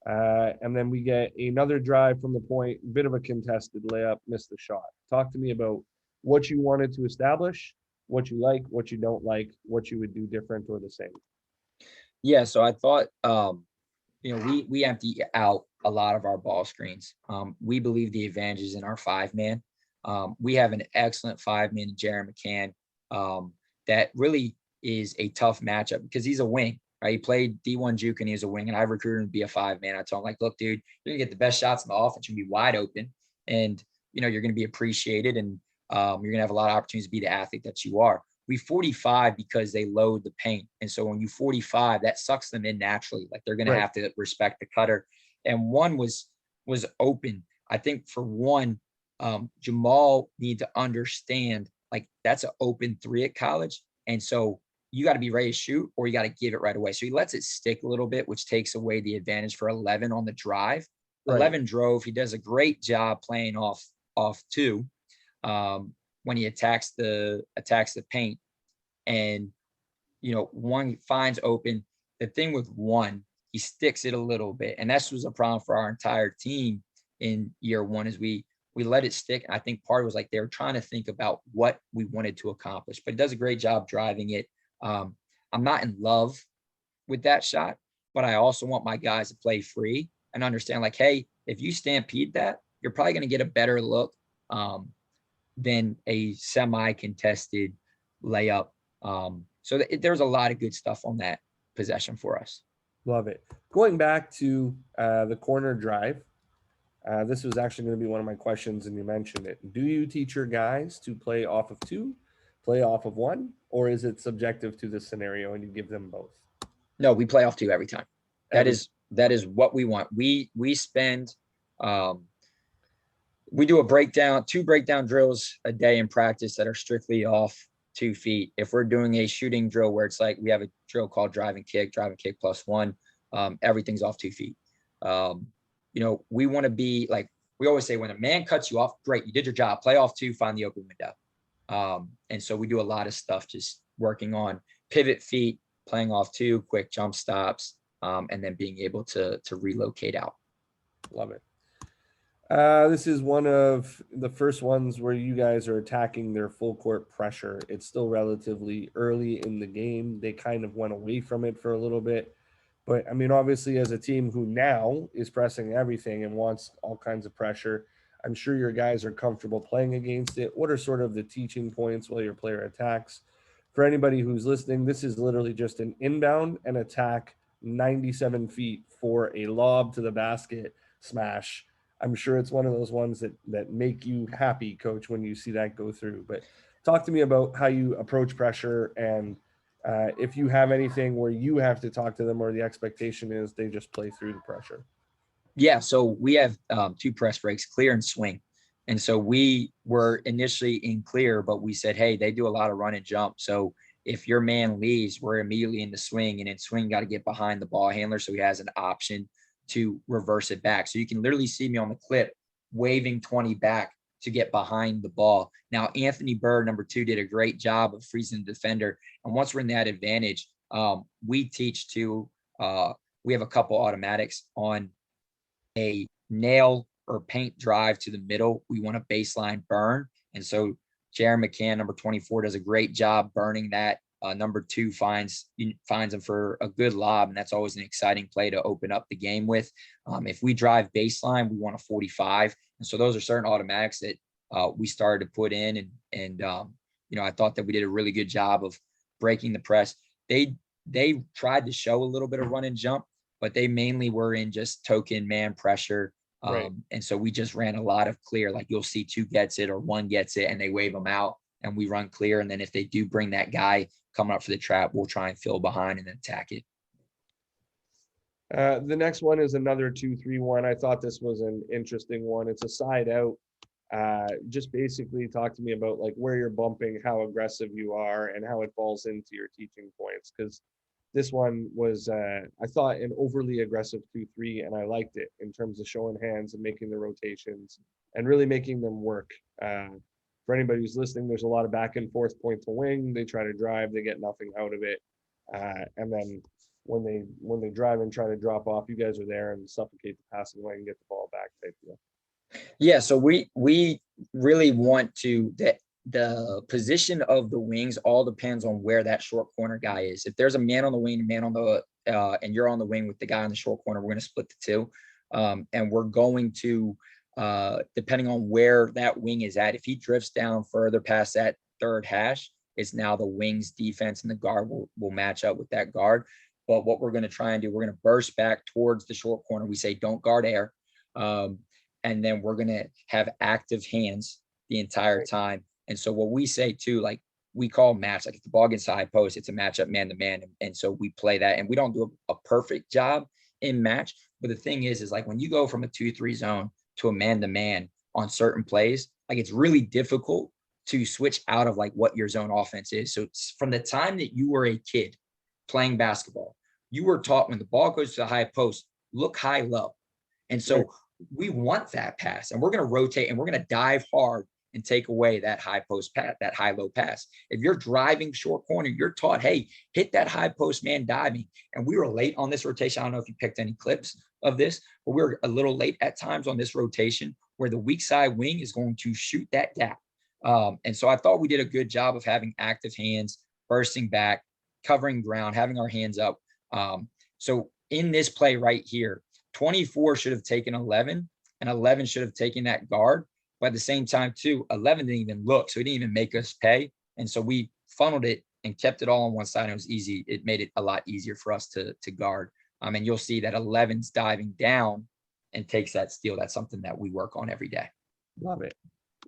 And then we get another drive from the point, bit of a contested layup, missed the shot. Talk to me about what you wanted to establish, what you like, what you don't like, what you would do different or the same. Yeah, so I thought, we empty out a lot of our ball screens. We believe the advantage is in our 5-man. We have an excellent 5-man, Jaron McCann, that really is a tough matchup because he's a wing. Right? He played D1 juke and he was a wing, and I recruited him to be a 5-man. I told him, look, dude, you're gonna get the best shots in the offense. You're gonna be wide open, and you're gonna be appreciated, and you're gonna have a lot of opportunities to be the athlete that you are. we 45 because they load the paint. And so when you 45, that sucks them in naturally. Like they're going to have to respect the cutter. And one was open. I think for one, Jamal need to understand like that's an open three at college. And so you got to be ready to shoot or you got to give it right away. So he lets it stick a little bit, which takes away the advantage for 11 on the drive. 11 drove. He does a great job playing off two when he attacks the paint. And, one finds open. The thing with one, he sticks it a little bit. And that was a problem for our entire team in year one is we let it stick. I think part was like they were trying to think about what we wanted to accomplish, but he does a great job driving it. I'm not in love with that shot, but I also want my guys to play free and understand like, hey, if you stampede that, you're probably going to get a better look than a semi-contested layup. So there's a lot of good stuff on that possession for us. Love it. Going back to the corner drive, this was actually going to be one of my questions, and you mentioned it. Do you teach your guys to play off of two, play off of one, or is it subjective to the scenario and you give them both? No, we play off two every time. That is what we want. We spend we do two breakdown drills a day in practice that are strictly off 2 feet. If we're doing a shooting drill where it's like we have a drill called drive and kick +1, everything's off 2 feet. We want to be like, we always say when a man cuts you off, great, you did your job, play off two, find the open window. And so we do a lot of stuff just working on pivot feet, playing off two, quick jump stops, and then being able to relocate out. Love it. This is one of the first ones where you guys are attacking their full court pressure. It's still relatively early in the game. They kind of went away from it for a little bit. But, I mean, obviously, as a team who now is pressing everything and wants all kinds of pressure, I'm sure your guys are comfortable playing against it. What are sort of the teaching points while your player attacks? For anybody who's listening, this is literally just an inbound and attack 97 feet for a lob to the basket smash. I'm sure it's one of those ones that make you happy, Coach, when you see that go through. But talk to me about how you approach pressure and if you have anything where you have to talk to them or the expectation is they just play through the pressure. Yeah, so we have two press breaks, clear and swing. And so we were initially in clear, but we said, hey, they do a lot of run and jump. So if your man leaves, we're immediately in the swing, and in swing, got to get behind the ball handler so he has an option to reverse it back. So you can literally see me on the clip waving 20 back to get behind the ball. Now, Anthony Bird, number 2, did a great job of freezing the defender. And once we're in that advantage, we teach we have a couple automatics on a nail or paint drive to the middle. We want a baseline burn. And so Jaron McCann, number 24, does a great job burning that. Number 2 finds him for a good lob, and that's always an exciting play to open up the game with. If we drive baseline, we want a 45. And so those are certain automatics that we started to put in. And I thought that we did a really good job of breaking the press. They tried to show a little bit of run and jump, but they mainly were in just token man pressure. Right. And so we just ran a lot of clear, like you'll see 2 gets it or 1 gets it and they wave them out and we run clear. And then if they do bring that guy coming up for the trap, we'll try and fill behind and then attack it. The next one is another 2-3-1. I thought this was an interesting one. It's a side out. Just basically talk to me about like where you're bumping, how aggressive you are, and how it falls into your teaching points. Because this one was, I thought, an overly aggressive 2-3, and I liked it in terms of showing hands and making the rotations and really making them work. For anybody who's listening, there's a lot of back and forth point to wing. They try to drive, they get nothing out of it. And then when they drive and try to drop off, you guys are there and suffocate the passing lane and get the ball back type deal. Yeah, so we really want to the position of the wings all depends on where that short corner guy is. If there's a man on the wing, a man on the and you're on the wing with the guy on the short corner, we're going to split the two, and we're going to depending on where that wing is at. If he drifts down further past that third hash, it's now the wing's defense and the guard will match up with that guard. But what we're going to try and do, we're going to burst back towards the short corner. We say don't guard air, and then we're going to have active hands the entire time. And so what we say too, like we call match. Like if the ball gets to high post, it's a matchup man to man. And so we play that, and we don't do a perfect job in match. But the thing is like when you go from a 2-3 zone to a man to man on certain plays, like it's really difficult to switch out of like what your zone offense is. So from the time that you were a kid playing basketball, you were taught when the ball goes to the high post, look high, low. And so we want that pass, and we're going to rotate and we're going to dive hard and take away that high post pass, that high low pass. If you're driving short corner, you're taught, hey, hit that high post man diving. And we were late on this rotation. I don't know if you picked any clips of this, but we were a little late at times on this rotation where the weak side wing is going to shoot that gap. And so I thought we did a good job of having active hands, bursting back, covering ground, having our hands up. So in this play right here, 24 should have taken 11, and 11 should have taken that guard. But at the same time, too, 11 didn't even look, so he didn't even make us pay. And so we funneled it and kept it all on one side. And it was easy. It made it a lot easier for us to guard. And you'll see that 11's diving down and takes that steal. That's something that we work on every day. Love it.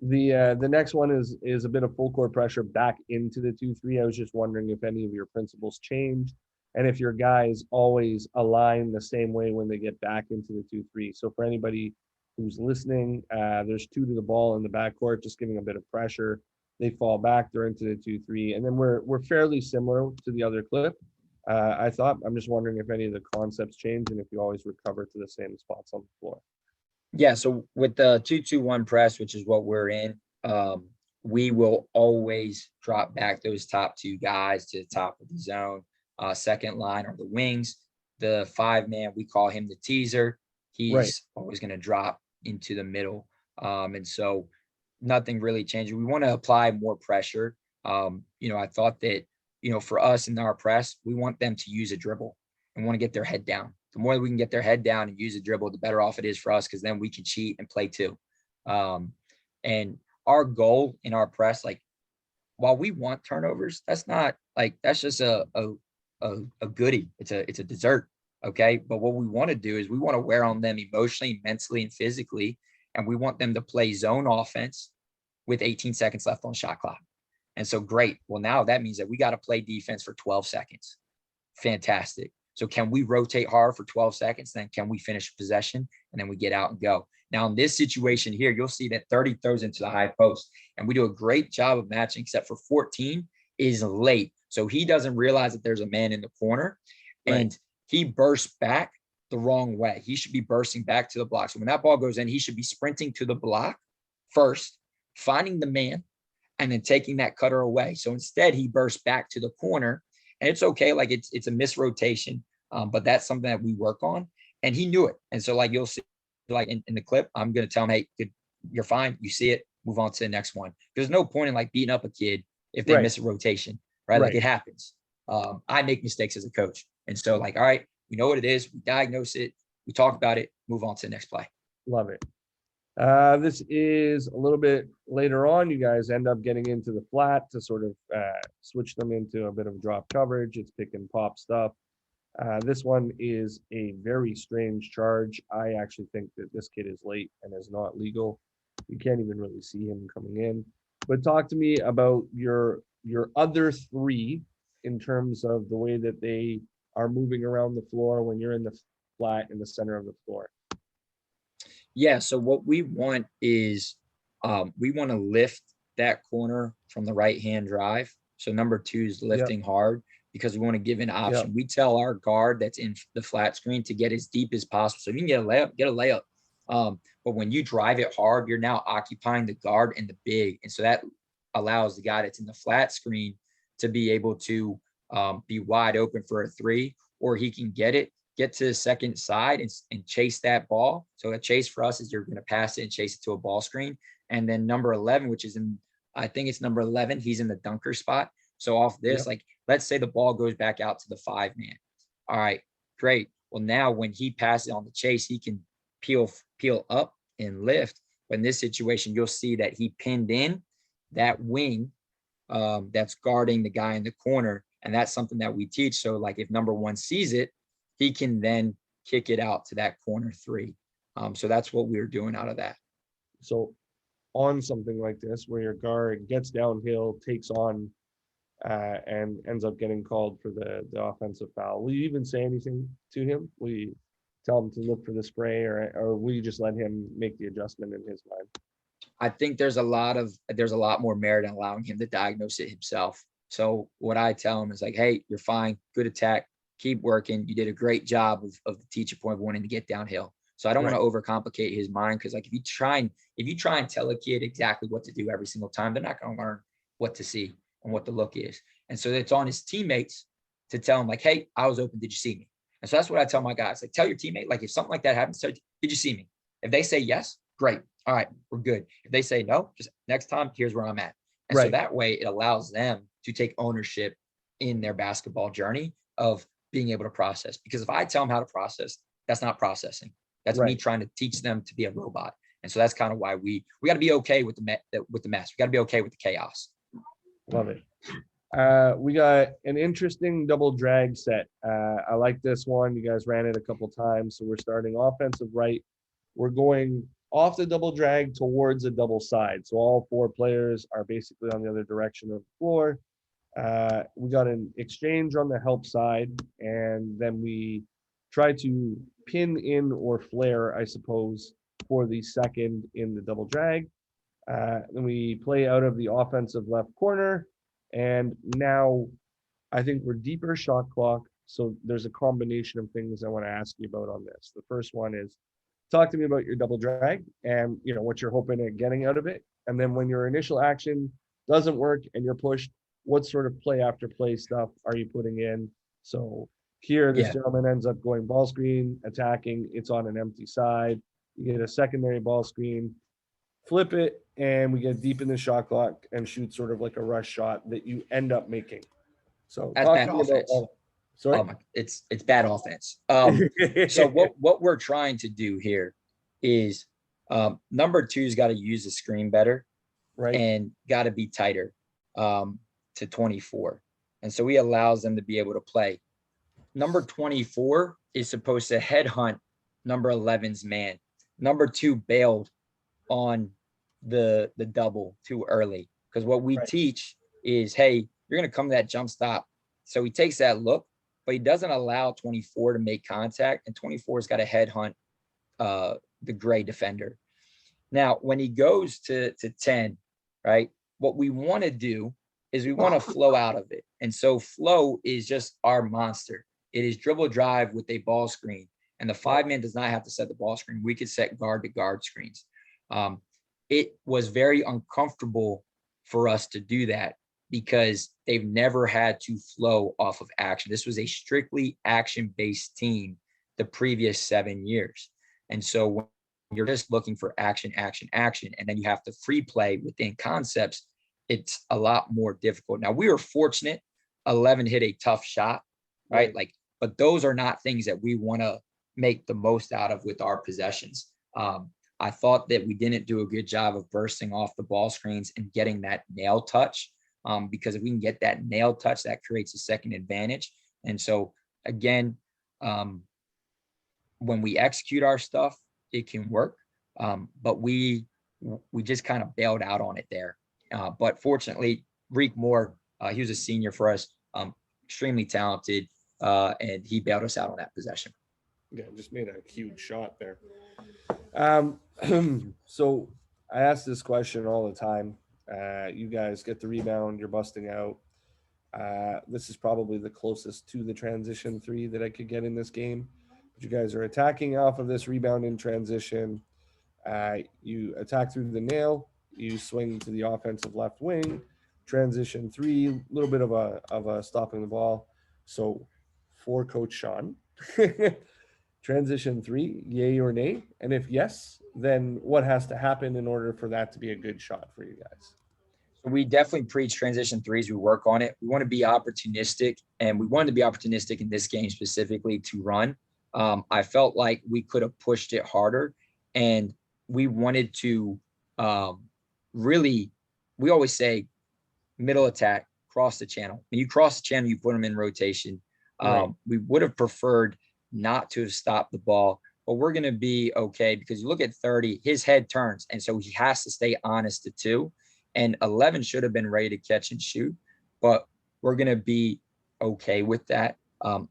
The next one is a bit of full court pressure back into the 2-3. I was just wondering if any of your principles changed, and if your guys always align the same way when they get back into the 2-3. So for anybody who's listening, there's 2 to the ball in the backcourt, just giving a bit of pressure. They fall back, they're into the 2-3, and then we're fairly similar to the other clip. I thought, I'm just wondering if any of the concepts change and if you always recover to the same spots on the floor. Yeah, so with the 2-2-1 press, which is what we're in, we will always drop back those top 2 guys to the top of the zone. Second line are the wings. The 5-man, we call him the teaser. He's always going to drop into the middle. And so nothing really changes. We want to apply more pressure. I thought that, for us in our press, we want them to use a dribble and want to get their head down. The more we can get their head down and use a dribble, the better off it is for us, because then we can cheat and play too. And our goal in our press, like while we want turnovers, that's just a goodie. It's a dessert. Okay. But what we want to do is we want to wear on them emotionally, mentally, and physically. And we want them to play zone offense with 18 seconds left on shot clock. And so great. Well, now that means that we got to play defense for 12 seconds. Fantastic. So can we rotate hard for 12 seconds? Then can we finish possession? And then we get out and go. Now in this situation here, you'll see that 30 throws into the high post, and we do a great job of matching, except for 14 is late. So he doesn't realize that there's a man in the corner, and he bursts back the wrong way. He should be bursting back to the block. So when that ball goes in, he should be sprinting to the block first, finding the man, and then taking that cutter away. So instead he bursts back to the corner, and it's okay. Like it's a misrotation. But that's something that we work on, and he knew it. And so like, you'll see like in the clip, I'm going to tell him, hey, good, you're fine. You see it, move on to the next one. There's no point in like beating up a kid if they miss a rotation, right? Like it happens. I make mistakes as a coach. And so like, all right, we know what it is. We diagnose it. We talk about it, move on to the next play. Love it. This is a little bit later on. You guys end up getting into the flat to sort of switch them into a bit of drop coverage. It's pick and pop stuff. This one is a very strange charge. I actually think that this kid is late and is not legal. You can't even really see him coming in. But talk to me about your other 3 in terms of the way that they are moving around the floor when you're in the flat in the center of the floor. Yeah, so what we want is we want to lift that corner from the right-hand drive. So number 2 is lifting hard, because we want to give an option. We tell our guard that's in the flat screen to get as deep as possible. So if you can get a layup, but when you drive it hard, you're now occupying the guard and the big. And so that allows the guy that's in the flat screen to be able to be wide open for a 3, or he can get to the second side and chase that ball. So a chase for us is you're going to pass it and chase it to a ball screen. And then number 11, which is I think it's number 11, he's in the dunker spot. So off this, like, let's say the ball goes back out to the 5-man. All right, great. Well, now when he passes on the chase, he can peel up and lift. But in this situation, you'll see that he pinned in that wing that's guarding the guy in the corner. And that's something that we teach. So like if number 1 sees it, he can then kick it out to that corner 3. So that's what we were doing out of that. So on something like this, where your guard gets downhill, takes on and ends up getting called for the offensive foul. Will you even say anything to him? Will you tell him to look for the spray, or will you just let him make the adjustment in his mind? I think there's a lot more merit in allowing him to diagnose it himself. So what I tell him is like, hey, you're fine, good attack, keep working. You did a great job of the teacher point of wanting to get downhill. So I don't want to overcomplicate his mind, because like if you try and tell a kid exactly what to do every single time, they're not going to learn what to see and what the look is. And so it's on his teammates to tell him like, hey, I was open. Did you see me? And so that's what I tell my guys. Like, tell your teammate, like if something like that happens, did you see me? If they say yes, great. All right, we're good. If they say no, just next time, here's where I'm at. And so that way it allows them to take ownership in their basketball journey of being able to process. Because if I tell them how to process, that's not processing. That's me trying to teach them to be a robot. And so that's kind of why we got to be okay with the mess. We got to be okay with the chaos. Love it. We got an interesting double drag set. I like this one. You guys ran it a couple times. So we're starting offensive right. We're going off the double drag towards a double side. So all 4 players are basically on the other direction of the floor. We got an exchange on the help side, and then we try to pin in or flare, I suppose, for the second in the double drag. Then we play out of the offensive left corner. And now I think we're deeper shot clock. So there's a combination of things I want to ask you about on this. The first one is, talk to me about your double drag and what you're hoping at getting out of it. And then when your initial action doesn't work and you're pushed, what sort of play after play stuff are you putting in? So here, this gentleman ends up going ball screen, attacking. It's on an empty side. You get a secondary ball screen, flip it, and we get deep in the shot clock and shoot sort of like a rush shot that you end up making. So that's bad offense. Sorry? It's bad offense. So what we're trying to do here is number 2's got to use the screen better, and got to be tighter to 24. And so he allows them to be able to play. Number 24 is supposed to headhunt number 11's man. Number 2 bailed on the double too early, because what we teach is, hey, you're going to come to that jump stop. So he takes that look, but he doesn't allow 24 to make contact, and 24's got to headhunt the gray defender. Now, when he goes to 10, right, what we want to do is we want to flow out of it. And so flow is just our monster. It is dribble drive with a ball screen. And the 5-man does not have to set the ball screen. We could set guard to guard screens. It was very uncomfortable for us to do that because they've never had to flow off of action. This was a strictly action-based team the previous 7 years. And so when you're just looking for action, and then you have to free play within concepts, it's a lot more difficult. Now, we were fortunate 11 hit a tough shot, right? But those are not things that we want to make the most out of with our possessions. I thought that we didn't do a good job of bursting off the ball screens and getting that nail touch, because if we can get that nail touch, that creates a second advantage. And so again, when we execute our stuff, it can work. But we just kind of bailed out on it there. But fortunately, Reek Moore, he was a senior for us, extremely talented, and he bailed us out on that possession. Yeah, just made a huge shot there. So I ask this question all the time. You guys get the rebound, you're busting out. This is probably the closest to the transition 3 that I could get in this game. But you guys are attacking off of this rebound in transition. You attack through the nail. You swing to the offensive left wing. Transition 3, a little bit of a stopping the ball. So for Coach Sean, transition 3, yay or nay? And if yes, then what has to happen in order for that to be a good shot for you guys? So we definitely preach transition 3s. We work on it. We want to be opportunistic, and we wanted to be opportunistic in this game specifically to run. I felt like we could have pushed it harder, and we wanted to really, we always say middle attack, cross the channel. When you cross the channel, you put them in rotation. We would have preferred not to have stopped the ball, but we're going to be okay, because you look at 30, his head turns, and so he has to stay honest to 2. And 11 should have been ready to catch and shoot, but we're going to be okay with that.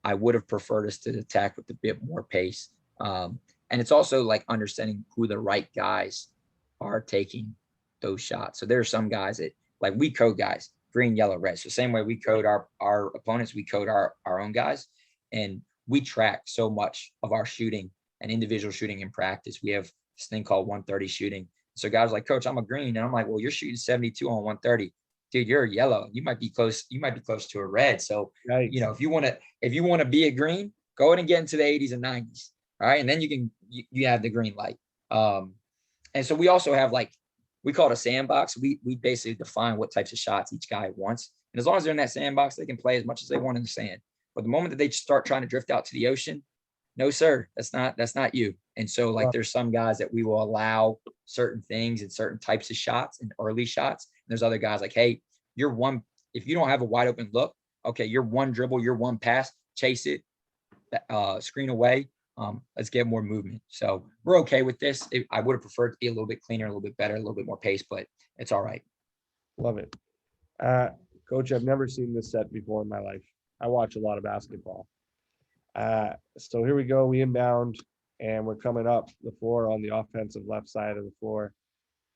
I would have preferred us to attack with a bit more pace. And it's also like understanding who the right guys are taking those shots. So there are some guys that, like, we code guys green, yellow, red. So same way we code our opponents, we code our own guys, and we track so much of our shooting and individual shooting in practice. We have this thing called 130 shooting. So guys are like, Coach, I'm a green, and I'm like, well, you're shooting 72 on 130. Dude, you're a yellow. You might be close. You might be close to a red. So, you know, if you want to be a green, go ahead and get into the 80s and 90s. All right. And then you have the green light. And so we also have, like, we call it a sandbox. We basically define what types of shots each guy wants. And as long as they're in that sandbox, they can play as much as they want in the sand. But the moment that they start trying to drift out to the ocean, no, sir, that's not you. And so, like, there's some guys that we will allow certain things and certain types of shots and early shots. And there's other guys like, hey, if you don't have a wide open look, okay, you're one dribble, you're one pass, chase it, screen away. Let's get more movement. So we're okay with this. I would have preferred to be a little bit cleaner, a little bit better, a little bit more pace, but it's all right. Love it. Coach, I've never seen this set before in my life. I watch a lot of basketball. So here we go. We inbound, and we're coming up the floor on the offensive left side of the floor.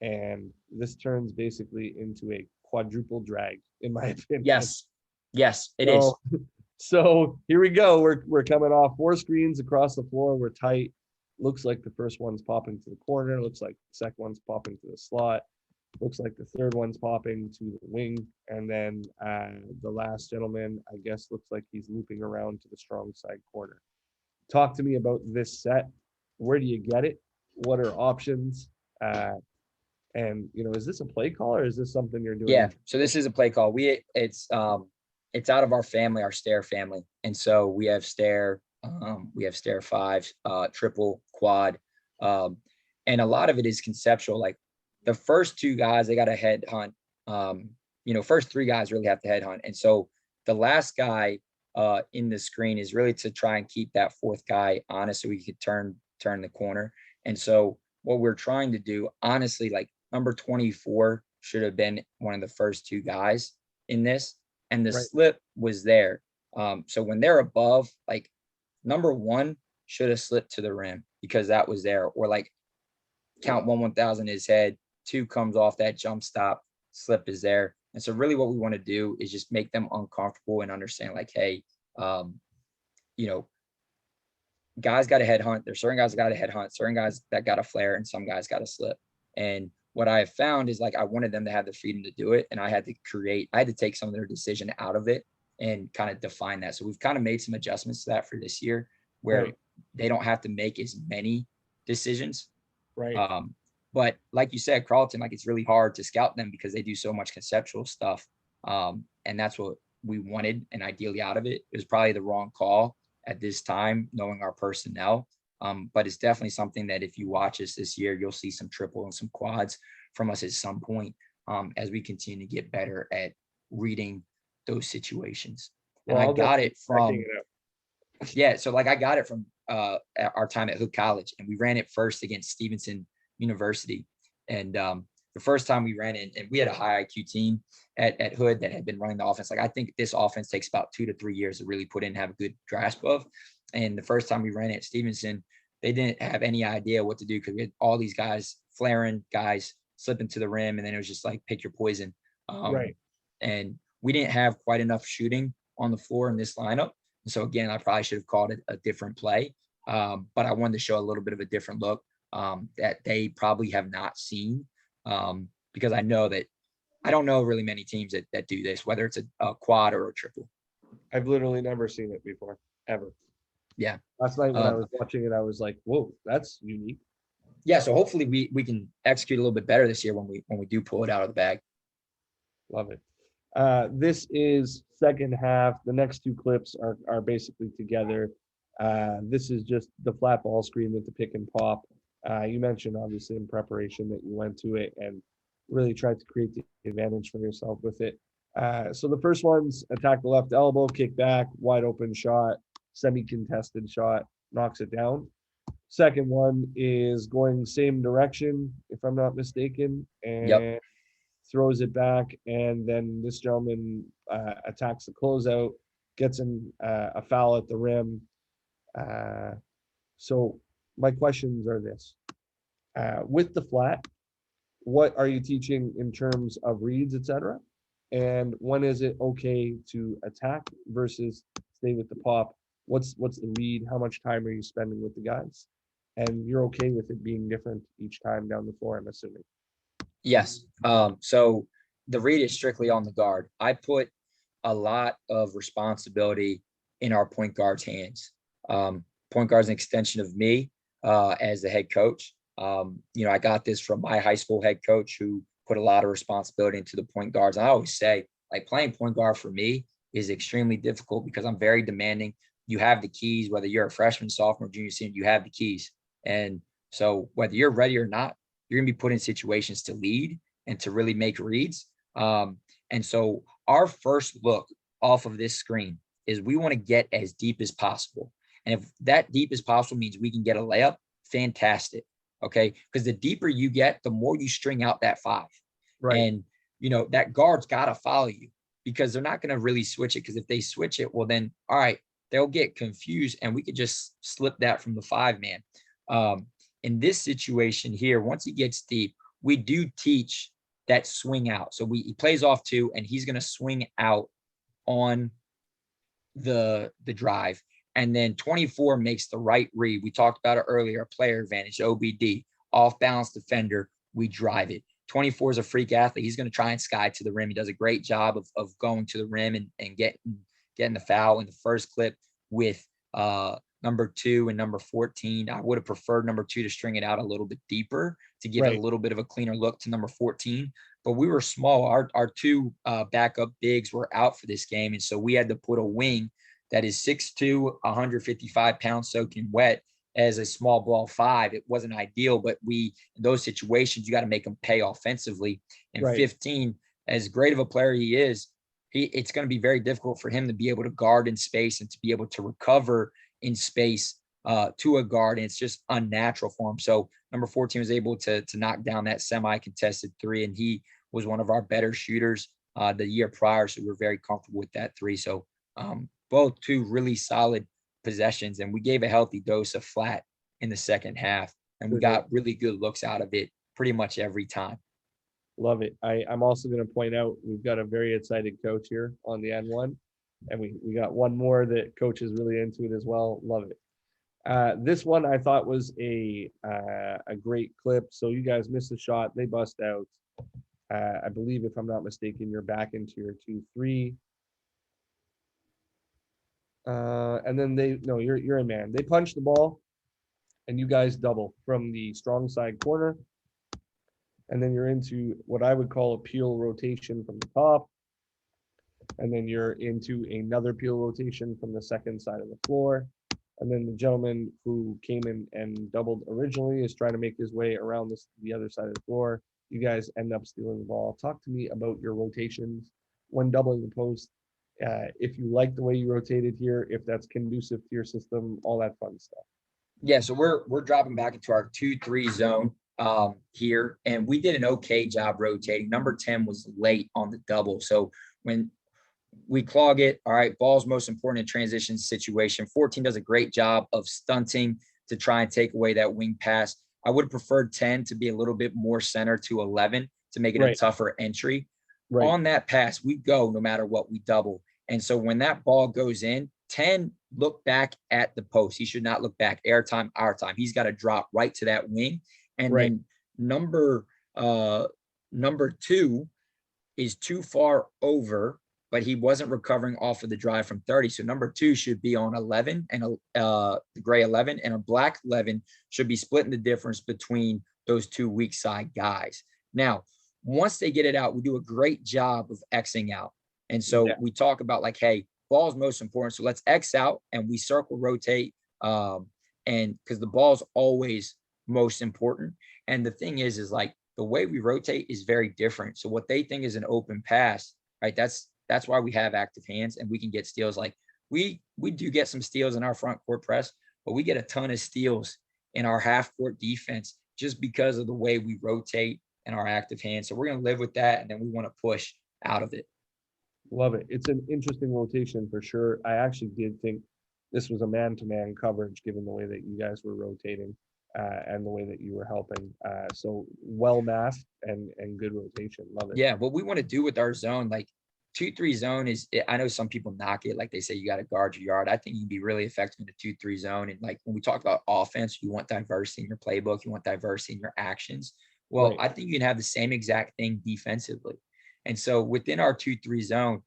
And this turns basically into a quadruple drag, in my opinion. Yes, it is. So here we go. We're coming off 4 screens across the floor. We're tight. Looks like the first one's popping to the corner. Looks like the second one's popping to the slot. Looks like the third one's popping to the wing. And then the last gentleman, I guess, looks like he's looping around to the strong side corner. Talk to me about this set. Where do you get it? What are options? And, you know, is this a play call, or is this something you're doing? Yeah. So this is a play call. It's out of our family, our stair family. And so we have stair 5, triple, quad. And a lot of it is conceptual. Like, the first 2 guys, they got to head hunt. First 3 guys really have to head hunt. And so the last guy in the screen is really to try and keep that 4th guy honest so we could turn the corner. And so what we're trying to do, honestly, like, number 24 should have been one of the first 2 guys in this. And the slip was there. So when they're above, like, number 1 should have slipped to the rim because that was there. Or, like, count 1,000 his head, 2 comes off that jump stop, slip is there. And so really what we want to do is just make them uncomfortable and understand, like, hey, guys got to head hunt. There's certain guys that got to head hunt, certain guys that got to flare, and some guys got to slip. And what I have found is, like, I wanted them to have the freedom to do it. And I had to take some of their decision out of it and kind of define that. So we've kind of made some adjustments to that for this year where they don't have to make as many decisions. Right. But like you said, Carlton, like, it's really hard to scout them because they do so much conceptual stuff. And that's what we wanted. And ideally out of it, it was probably the wrong call at this time, knowing our personnel. But it's definitely something that if you watch us this year, you'll see some triple and some quads from us at some point as we continue to get better at reading those situations. And I got it from, so, like, I got it from our time at Hood College, and we ran it first against Stevenson University. And the first time we ran it, and we had a high IQ team at Hood that had been running the offense. Like, I think this offense takes about 2 to 3 years to really put in and have a good grasp of. And the first time we ran it at Stevenson, they didn't have any idea what to do because we had all these guys flaring, guys slipping to the rim, and then it was just like, pick your poison. And we didn't have quite enough shooting on the floor in this lineup. And so again, I probably should have called it a different play, but I wanted to show a little bit of a different look that they probably have not seen because I don't know really many teams that do this, whether it's a quad or a triple. I've literally never seen it before, ever. Yeah. Last night when I was watching it, I was like, whoa, that's unique. Yeah. So hopefully we can execute a little bit better this year when we do pull it out of the bag. Love it. This is second half. The next 2 clips are basically together. This is just the flat ball screen with the pick and pop. You mentioned obviously in preparation that you went to it and really tried to create the advantage for yourself with it. So the first one's attack the left elbow, kick back, wide open shot, semi-contested shot, knocks it down. Second one is going same direction, if I'm not mistaken, and throws it back, and then this gentleman attacks the closeout, gets in a foul at the rim. So my questions are this. With the flat, what are you teaching in terms of reads, etc.? And when is it okay to attack versus stay with the pop? What's the read? How much time are you spending with the guys? And you're okay with it being different each time down the floor, I'm assuming. Yes. So the read is strictly on the guard. I put a lot of responsibility in our point guard's hands. Point guard's an extension of me as the head coach. I got this from my high school head coach who put a lot of responsibility into the point guards. And I always say, like, playing point guard for me is extremely difficult because I'm very demanding. You have the keys, whether you're a freshman, sophomore, junior, senior, you have the keys. And so whether you're ready or not, you're going to be put in situations to lead and to really make reads. And so our first look off of this screen is we want to get as deep as possible. And if that deep as possible means we can get a layup, fantastic. Okay. Because the deeper you get, the more you string out that five. Right. And, that guard's got to follow you because they're not going to really switch it. Because if they switch it, well, then, all right, they'll get confused and we could just slip that from the 5-man. In this situation here, once he gets deep, we do teach that swing out. So he plays off 2 and he's going to swing out on the drive. And then 24 makes the right read. We talked about it earlier, player advantage, OBD, off balance defender. We drive it. 24 is a freak athlete. He's going to try and sky to the rim. He does a great job of going to the rim and getting the foul in the first clip with number 2 and number 14. I would have preferred number 2 to string it out a little bit deeper to give it a little bit of a cleaner look to number 14. But we were small. Our 2 backup bigs were out for this game. And so we had to put a wing that is 6'2", 155 pounds soaking wet as a small ball 5. It wasn't ideal, but in those situations, you got to make them pay offensively. And 15, as great of a player he is, it's going to be very difficult for him to be able to guard in space and to be able to recover in space to a guard. And it's just unnatural for him. So number 14 was able to knock down that semi-contested 3. And he was one of our better shooters the year prior. So we're very comfortable with that 3. So both 2 really solid possessions. And we gave a healthy dose of flat in the second half. And we got really good looks out of it pretty much every time. Love it. I'm also going to point out we've got a very excited coach here on the N1. And we got one more that coach is really into it as well. Love it. This one I thought was a great clip. So you guys missed a shot. They bust out. I believe, if I'm not mistaken, you're back into your 2-3. And then you're a man. They punch the ball, and you guys double from the strong side corner. And then you're into what I would call a peel rotation from the top. And then you're into another peel rotation from the second side of the floor. And then the gentleman who came in and doubled originally is trying to make his way around the other side of the floor. You guys end up stealing the ball. Talk to me about your rotations when doubling the post. If you like the way you rotated here, if that's conducive to your system, all that fun stuff. Yeah, so we're dropping back into our 2-3 zone here, and we did an okay job rotating. Number 10 was late on the double. So when we clog it, all right, ball's most important in transition situation. 14 does a great job of stunting to try and take away that wing pass. I would have preferred 10 to be a little bit more center to 11 to make it a tougher entry. On that pass, we go no matter what, we double. And so when that ball goes in, 10 look back at the post. He should not look back. Air time, our time. He's got to drop right to that wing. And then number 2 is too far over, but he wasn't recovering off of the drive from 30. So number 2 should be on 11 and the gray 11, and a black 11 should be splitting the difference between those 2 weak side guys. Now, once they get it out, we do a great job of Xing out. And so we talk about like, hey, ball's most important. So let's X out and we circle rotate. And because the ball's always most important. And the thing is like the way we rotate is very different. So what they think is an open pass, right? That's why we have active hands and we can get steals. Like we do get some steals in our front court press, but we get a ton of steals in our half court defense just because of the way we rotate and our active hand. So we're going to live with that, and then we want to push out of it. Love it. It's an interesting rotation for sure. I actually did think this was a man-to-man coverage, given the way that you guys were rotating and the way that you were helping. So well masked and good rotation. Love it. Yeah, what we want to do with our zone, like 2-3 zone is, I know some people knock it, like they say you got to guard your yard. I think you can be really effective in the 2-3 zone. And like when we talk about offense, you want diversity in your playbook, you want diversity in your actions. Well, Right. I think you can have the same exact thing defensively. And so within our 2-3 zone,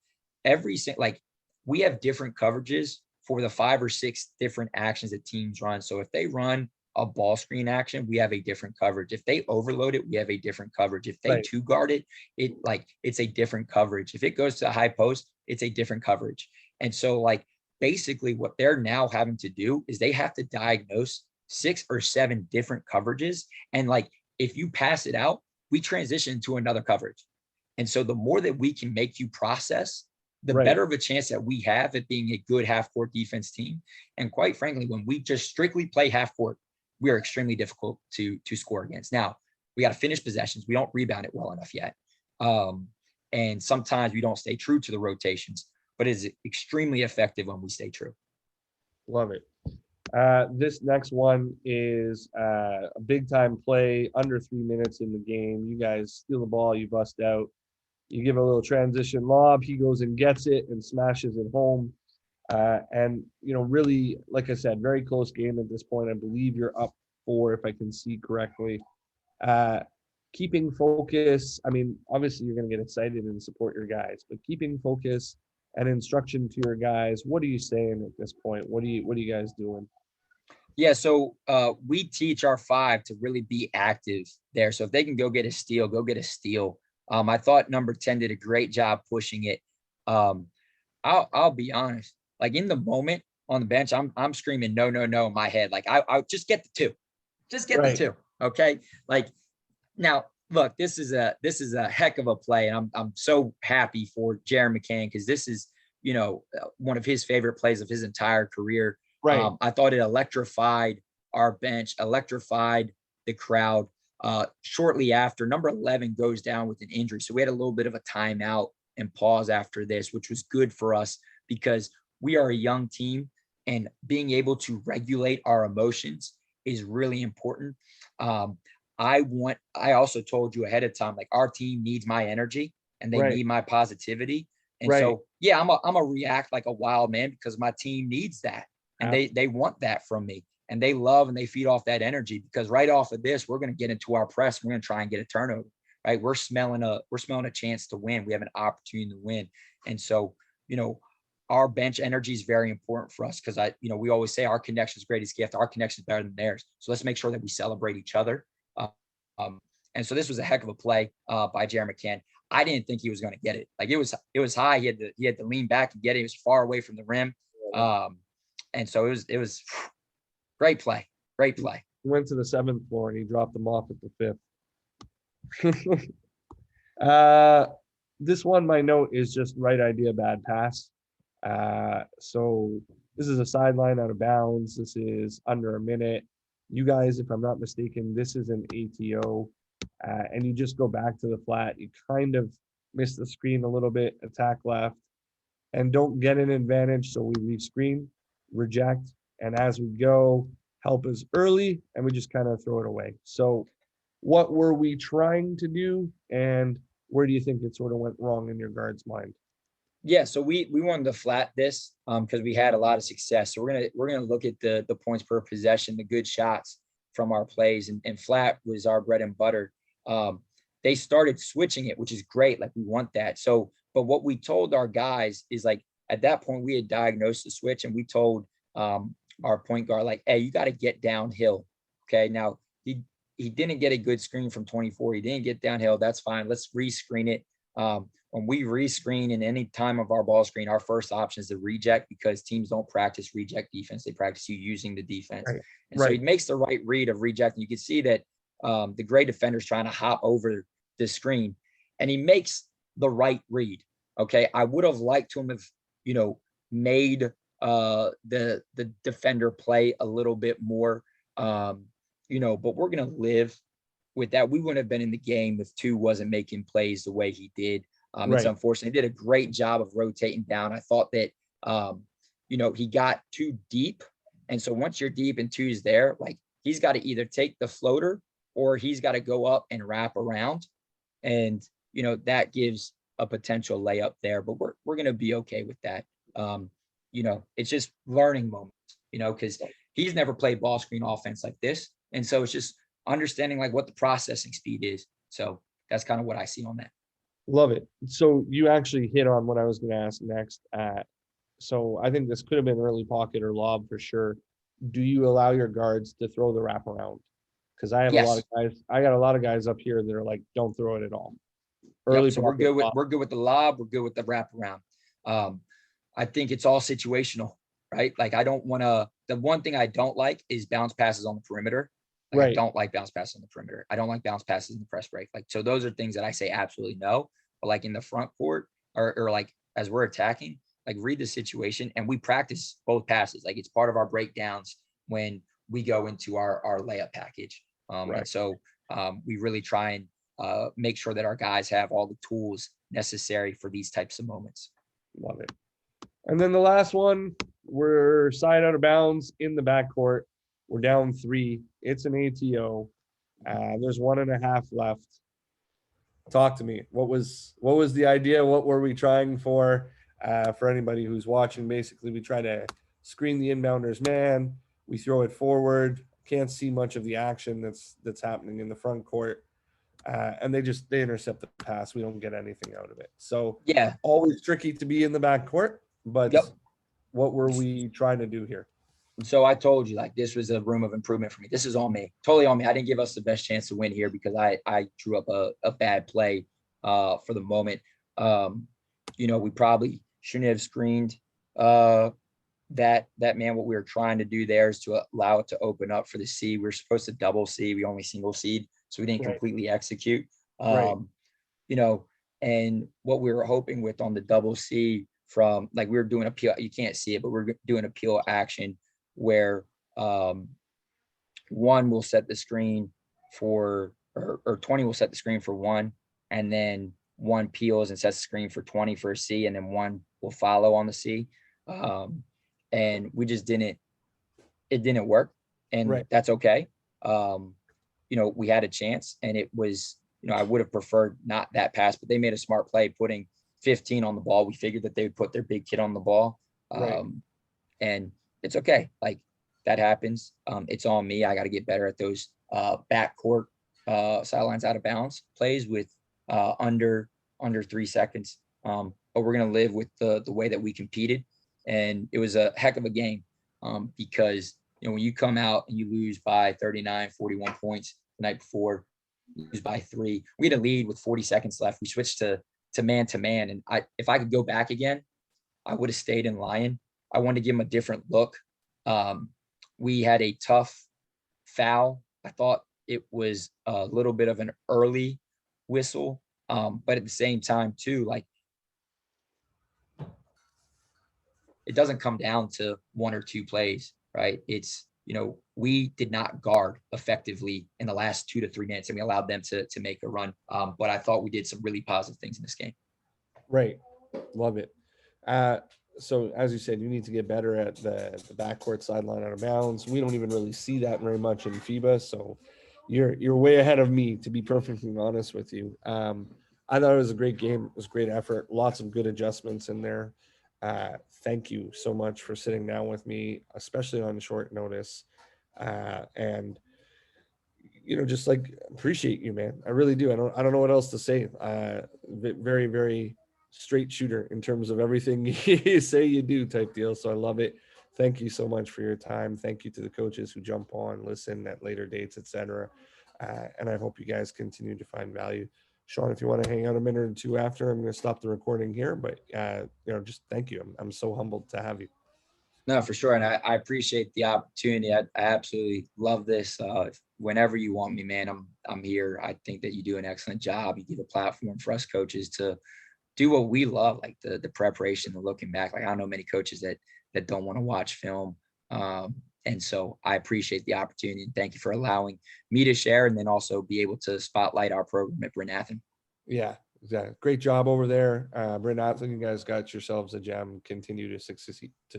like we have different coverages for the 5 or 6 different actions that teams run. So if they run a ball screen action, we have a different coverage. If they overload it, we have a different coverage. If they Right. two guard it, it's a different coverage. If it goes to a high post, it's a different coverage. And so like basically what they're now having to do is they have to diagnose 6 or 7 different coverages. And like if you pass it out, we transition to another coverage. And so the more that we can make you process, the Right. better of a chance that we have at being a good half court defense team. And quite frankly, when we just strictly play half court, we are extremely difficult to score against. Now, we got to finish possessions. We don't rebound it well enough yet. And sometimes we don't stay true to the rotations, but it's extremely effective when we stay true. Love it. This next one is a big time play, under 3 minutes in the game. You guys steal the ball, you bust out, you give a little transition lob, he goes and gets it and smashes it home. And, really, like I said, very close game at this point. I believe you're up 4, if I can see correctly. Keeping focus. I mean, obviously you're going to get excited and support your guys, but keeping focus and instruction to your guys. What are you saying at this point? What are you guys doing? Yeah, so we teach our 5 to really be active there. So if they can go get a steal, go get a steal. I thought number 10 did a great job pushing it. I'll be honest. Like in the moment on the bench, I'm screaming no in my head. Like I just get the 2, just get the 2. Okay. Like now, look, this is a heck of a play, and I'm so happy for Jared McCann because this is one of his favorite plays of his entire career. Right. I thought it electrified our bench, electrified the crowd. Shortly after, number 11 goes down with an injury, so we had a little bit of a timeout and pause after this, which was good for us because we are a young team, and being able to regulate our emotions is really important. I also told you ahead of time, like our team needs my energy and they need my positivity. And so, yeah, I'm a react like a wild man because my team needs that. And they want that from me, and they love and they feed off that energy because right off of this, we're going to get into our press. We're going to try and get a turnover, right? We're smelling a chance to win. We have an opportunity to win. And so, our bench energy is very important for us because we always say our connection is greatest gift. Our connection is better than theirs. So let's make sure that we celebrate each other. And so this was a heck of a play by Jared McCann. I didn't think he was going to get it. Like it was high. He had to lean back and get it. He was far away from the rim. And so it was great play. Great play. He went to the 7th floor and he dropped them off at the 5th. This one, my note is just right idea, bad pass. So this is a sideline out of bounds. This is under a minute. You guys, if I'm not mistaken, this is an ATO, and you just go back to the flat. You kind of miss the screen a little bit, attack left, and don't get an advantage. So we re-screen, reject, and as we go, help is early, and we just kind of throw it away. So what were we trying to do, and where do you think it sort of went wrong in your guard's mind? Yeah, so we wanted to flat this because we had a lot of success. So we're gonna look at the points per possession, the good shots from our plays, and flat was our bread and butter. They started switching it, which is great. Like we want that. So, but what we told our guys is like at that point we had diagnosed the switch, and we told our point guard like, hey, you got to get downhill. Okay, now he didn't get a good screen from 24. He didn't get downhill. That's fine. Let's rescreen it. When we rescreen in any time of our ball screen, our first option is the reject because teams don't practice reject defense. They practice you using the defense. And so he makes the right read of reject. And you can see that the great defender's trying to hop over the screen, and he makes the right read. Okay. I would have liked to have, made the defender play a little bit more, but we're going to live with that, we wouldn't have been in the game if two wasn't making plays the way he did. It's Right. unfortunate. He did a great job of rotating down. I thought that, he got too deep. And so once you're deep and two's there, like he's got to either take the floater or he's got to go up and wrap around. And, that gives a potential layup there, but we're going to be okay with that. It's just learning moments, because he's never played ball screen offense like this. And so it's just understanding like what the processing speed is. So that's kind of what I see on that. Love it. So you actually hit on what I was going to ask next. So I think this could have been early pocket or lob for sure. Do you allow your guards to throw the wraparound? Because I have a lot Yes. of guys. I got a lot of guys up here that are like, don't throw it at all. Yep. Early So we're pocket, good with lob. we're good with the lob. We're good with the wraparound. I think it's all situational, right? Like I don't want to. The one thing I don't like is bounce passes on the perimeter. Like I Right. don't like bounce passes on the perimeter. I don't like bounce passes in the press break. Like so, those are things that I say absolutely no. But like in the front court or like as we're attacking, like read the situation and we practice both passes. Like it's part of our breakdowns when we go into our layup package. Right. And so we really try and make sure that our guys have all the tools necessary for these types of moments. Love it. And then the last one, we're side out of bounds in the backcourt. We're down 3. It's an ATO. There's 1.5 left. Talk to me. What was the idea? What were we trying for? For anybody who's watching, basically, we try to screen the inbounder's man. We throw it forward. Can't see much of the action that's happening in the front court. And they intercept the pass. We don't get anything out of it. So Yeah. always tricky to be in the backcourt. But Yep. what were we trying to do here? So I told you, like, this was a room of improvement for me. This is on me, totally on me. I didn't give us the best chance to win here because I drew up a bad play for the moment. We probably shouldn't have screened that man. What we were trying to do there is to allow it to open up for the C. We were supposed to double C. We only single seed, so we didn't completely execute. Right. And what we were hoping with on the double C from like we were doing a peel, you can't see it, but we're doing a peel action where one will set the screen for or 20 will set the screen for one, and then one peels and sets the screen for 20 for a C, and then one will follow on the C. And we just it didn't work, and that's okay. We had a chance, and it was, I would have preferred not that pass, but they made a smart play putting 15 on the ball. We figured that they would put their big kid on the ball. And it's okay. Like that happens. It's on me. I got to get better at those backcourt sidelines out of bounds plays with under 3 seconds. But we're going to live with the way that we competed. And it was a heck of a game because, when you come out and you lose by 39, 41 points the night before, lose by 3, we had a lead with 40 seconds left. We switched to man to man. And if I could go back again, I would have stayed in Lion. I wanted to give him a different look. We had a tough foul. I thought it was a little bit of an early whistle. But at the same time too, like it doesn't come down to 1 or 2 plays, right? It's, we did not guard effectively in the last 2 to 3 minutes, and we allowed them to make a run. But I thought we did some really positive things in this game. Right. Love it. So as you said, you need to get better at the backcourt sideline out of bounds. We don't even really see that very much in FIBA. So you're way ahead of me, to be perfectly honest with you. I thought it was a great game. It was great effort. Lots of good adjustments in there. Thank you so much for sitting down with me, especially on short notice. And just like appreciate you, man. I really do. I don't know what else to say. Very, very straight shooter in terms of everything you say you do type deal. So I love it. Thank you so much for your time. Thank you to the coaches who jump on, listen at later dates, etc. And I hope you guys continue to find value. Sean, if you want to hang out a minute or two after, I'm going to stop the recording here, but just thank you. I'm so humbled to have you. No, for sure. And I appreciate the opportunity. I absolutely love this. Whenever you want me, man, I'm here. I think that you do an excellent job. You give a platform for us coaches to do what we love, like the preparation, the looking back. Like I don't know many coaches that don't want to watch film. And so I appreciate the opportunity, and thank you for allowing me to share, and then also be able to spotlight our program at Bryn Athyn. Yeah, exactly. Great job over there. Bryn Athyn, you guys got yourselves a gem. Continue to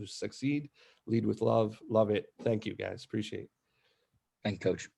succeed. Lead with love. Love it. Thank you guys. Appreciate it. Thank you, Coach.